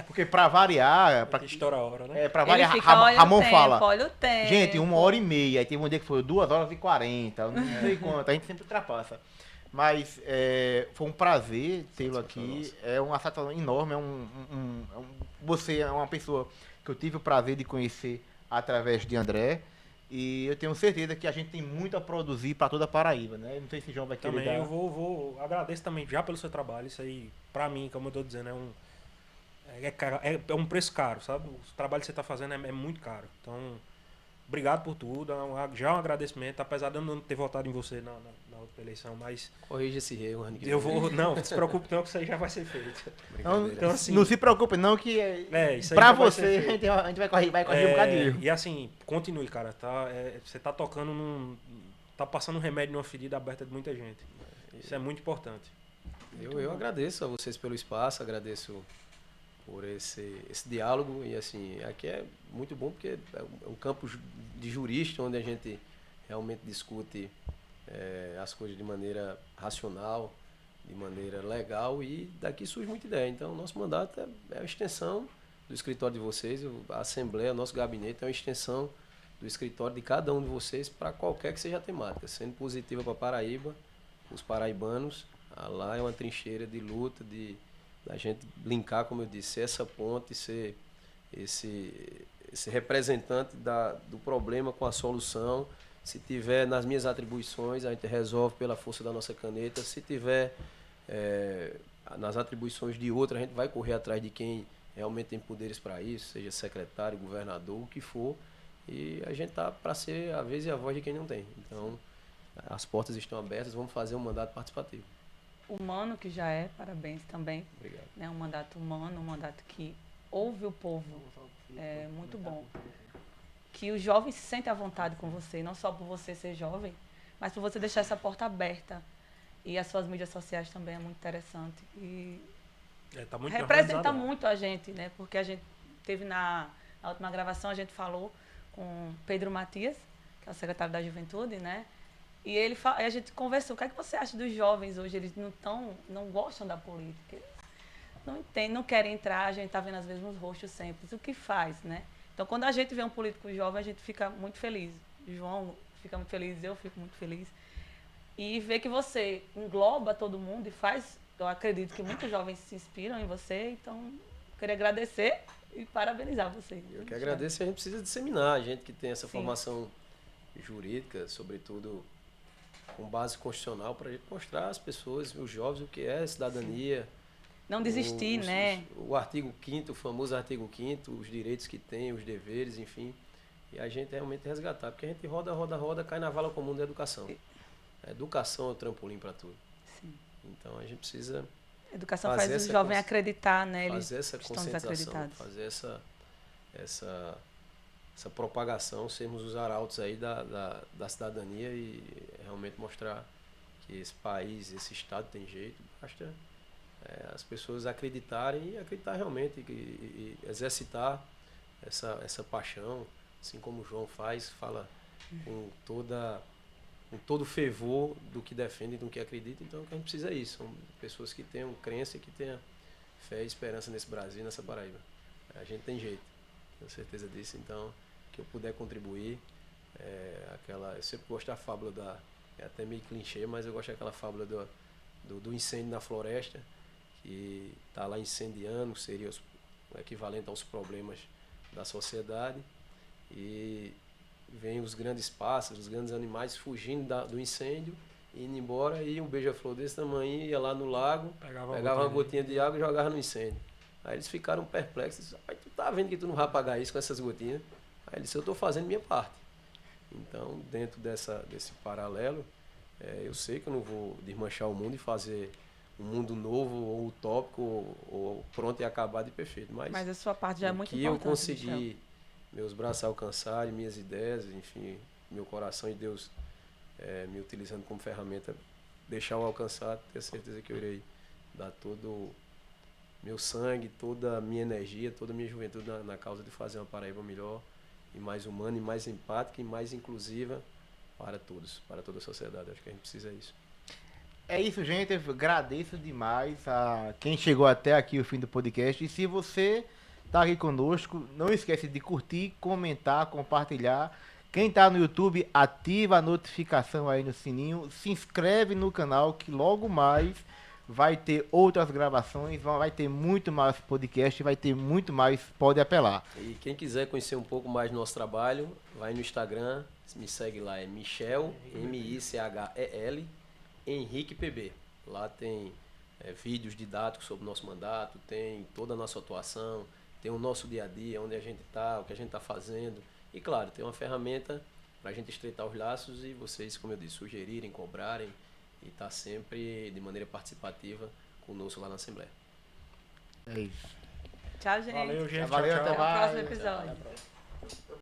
Speaker 1: Porque pra variar,
Speaker 4: Que estoura a hora, né?
Speaker 1: pra
Speaker 3: Ele
Speaker 1: variar,
Speaker 3: fica, olha
Speaker 1: Ramon
Speaker 3: o tempo,
Speaker 1: fala,
Speaker 3: olha o tempo.
Speaker 1: gente, 1h30, aí teve um dia que foi 2h40, não sei quanto, a gente sempre ultrapassa. Mas foi um prazer tê-lo aqui, é uma satisfação enorme, você é uma pessoa que eu tive o prazer de conhecer através de André, e eu tenho certeza que a gente tem muito a produzir para toda a Paraíba, né? Não sei se João vai querer
Speaker 4: Também
Speaker 1: dar...
Speaker 4: eu vou agradeço também já pelo seu trabalho. Isso aí, pra mim, como eu tô dizendo, é um preço caro, sabe? O trabalho que você tá fazendo é muito caro. Então, obrigado por tudo. Já um agradecimento, apesar de eu não ter votado em você na outra eleição, mas
Speaker 2: Corrija esse erro, ano que
Speaker 4: eu
Speaker 2: vem.
Speaker 4: vou. Não se preocupe não, que isso aí já vai ser feito.
Speaker 1: Não,
Speaker 2: Brincadeira.
Speaker 4: Então, assim,
Speaker 1: não se preocupe não, que
Speaker 4: isso aí
Speaker 1: pra
Speaker 4: já vai ser
Speaker 1: você a
Speaker 4: feito.
Speaker 1: gente vai corrigir um bocado de erro.
Speaker 4: E assim, continue, cara. Você tá tocando tá passando um remédio numa ferida aberta de muita gente. Isso é muito importante.
Speaker 2: Eu agradeço a vocês pelo espaço, agradeço por esse diálogo e assim, aqui é muito bom porque é um campo de jurista onde a gente realmente discute as coisas de maneira racional, de maneira legal e daqui surge muita ideia. Então, nosso mandato é a extensão do escritório de vocês. A Assembleia, nosso gabinete, é uma extensão do escritório de cada um de vocês para qualquer que seja a temática, sendo positiva para Paraíba, os paraibanos. Lá é uma trincheira de luta, da gente brincar, como eu disse, ser essa ponte, ser esse representante do problema com a solução. Se tiver nas minhas atribuições, a gente resolve pela força da nossa caneta. Se tiver nas atribuições de outra, a gente vai correr atrás de quem realmente tem poderes para isso, seja secretário, governador, o que for. E a gente tá para ser a vez e a voz de quem não tem. Então, as portas estão abertas, vamos fazer um mandato participativo.
Speaker 3: Humano que já é, parabéns também.
Speaker 2: Obrigado.
Speaker 3: Né, um mandato humano, um mandato que ouve o povo. É muito bom. Que os jovens se sentem à vontade com você, não só por você ser jovem, mas por você deixar essa porta aberta. E as suas mídias sociais também é muito interessante. E
Speaker 4: Tá muito
Speaker 3: representa
Speaker 4: organizado.
Speaker 3: muito a gente, né? Porque a gente teve na última gravação, a gente falou com Pedro Matias, que é o secretário da Juventude, né? E a gente conversou, o que é que você acha dos jovens hoje? Eles não gostam da política, não entendem, não querem entrar, a gente está vendo às vezes uns rostos sempre. O que faz, né? Então, quando a gente vê um político jovem, a gente fica muito feliz. O João fica muito feliz, eu fico muito feliz. E ver que você engloba todo mundo e faz, eu acredito que muitos jovens se inspiram em você, então, queria agradecer e parabenizar você.
Speaker 2: Eu que agradeço, a gente precisa disseminar, a gente que tem essa
Speaker 3: Sim.
Speaker 2: formação jurídica, sobretudo com base constitucional, para a gente mostrar às pessoas, os jovens, o que é cidadania.
Speaker 3: Não desistir, né?
Speaker 2: O artigo 5º, o famoso artigo 5º, os direitos que tem, os deveres, enfim. E a gente realmente resgatar, porque a gente roda, cai na vala comum da educação. A educação é o trampolim para tudo.
Speaker 3: Sim.
Speaker 2: Então a gente precisa
Speaker 3: A educação
Speaker 2: fazer
Speaker 3: faz o
Speaker 2: essa
Speaker 3: jovem acreditar, né? Eles
Speaker 2: fazer essa
Speaker 3: estão
Speaker 2: conscientização,
Speaker 3: desacreditados.
Speaker 2: fazer essa propagação, sermos os arautos aí da cidadania e realmente mostrar que esse país, esse estado tem jeito. Basta as pessoas acreditarem e acreditar realmente e exercitar essa paixão, assim como o João fala com todo fervor do que defende e do que acredita. Então o que a gente precisa é isso, são pessoas que tenham crença e que tenham fé e esperança nesse Brasil, nessa Paraíba. A gente tem jeito, tenho certeza disso. Então, que eu puder contribuir, eu sempre gosto da fábula é até meio clichê, mas eu gosto daquela fábula do incêndio na floresta, que está lá incendiando, seria o equivalente aos problemas da sociedade, e vem os grandes pássaros, os grandes animais fugindo do incêndio, indo embora, e um beija-flor desse tamanho ia lá no lago, pegava uma gotinha de água e jogava no incêndio. Aí eles ficaram perplexos, rapaz, tu tá vendo que tu não vai apagar isso com essas gotinhas? Aí ele disse, eu estou fazendo minha parte. Então, dentro desse paralelo, eu sei que eu não vou desmanchar o mundo e fazer um mundo novo ou utópico ou pronto e acabado e perfeito. Mas
Speaker 3: a sua parte já é muito
Speaker 2: importante.
Speaker 3: importante.
Speaker 2: Eu consegui meus braços alcançarem, minhas ideias, enfim, meu coração e Deus me utilizando como ferramenta, deixar eu alcançar, ter certeza que eu irei dar todo meu sangue, toda a minha energia, toda a minha juventude na causa de fazer uma Paraíba melhor e mais humana e mais empática e mais inclusiva para todos, para toda a sociedade. Acho que a gente precisa disso.
Speaker 1: É isso, gente. Eu agradeço demais a quem chegou até aqui o fim do podcast. E se você tá aqui conosco, não esquece de curtir, comentar, compartilhar. Quem tá no YouTube, ativa a notificação aí no sininho. Se inscreve no canal que logo mais vai ter outras gravações, vai ter muito mais podcast, vai ter muito mais Pode Apelar.
Speaker 2: E quem quiser conhecer um pouco mais do nosso trabalho, vai no Instagram, me segue lá, é Michel, M-I-C-H-E-L, Henrique PB. Lá tem vídeos didáticos sobre o nosso mandato, tem toda a nossa atuação, tem o nosso dia a dia, onde a gente está, o que a gente está fazendo. E claro, tem uma ferramenta para a gente estreitar os laços e vocês, como eu disse, sugerirem, cobrarem e estar sempre de maneira participativa conosco lá na Assembleia.
Speaker 1: É isso.
Speaker 3: Tchau, gente.
Speaker 4: Valeu, gente.
Speaker 1: Valeu,
Speaker 4: Tchau,
Speaker 1: até
Speaker 4: tchau.
Speaker 3: Até o
Speaker 1: mais.
Speaker 3: próximo episódio.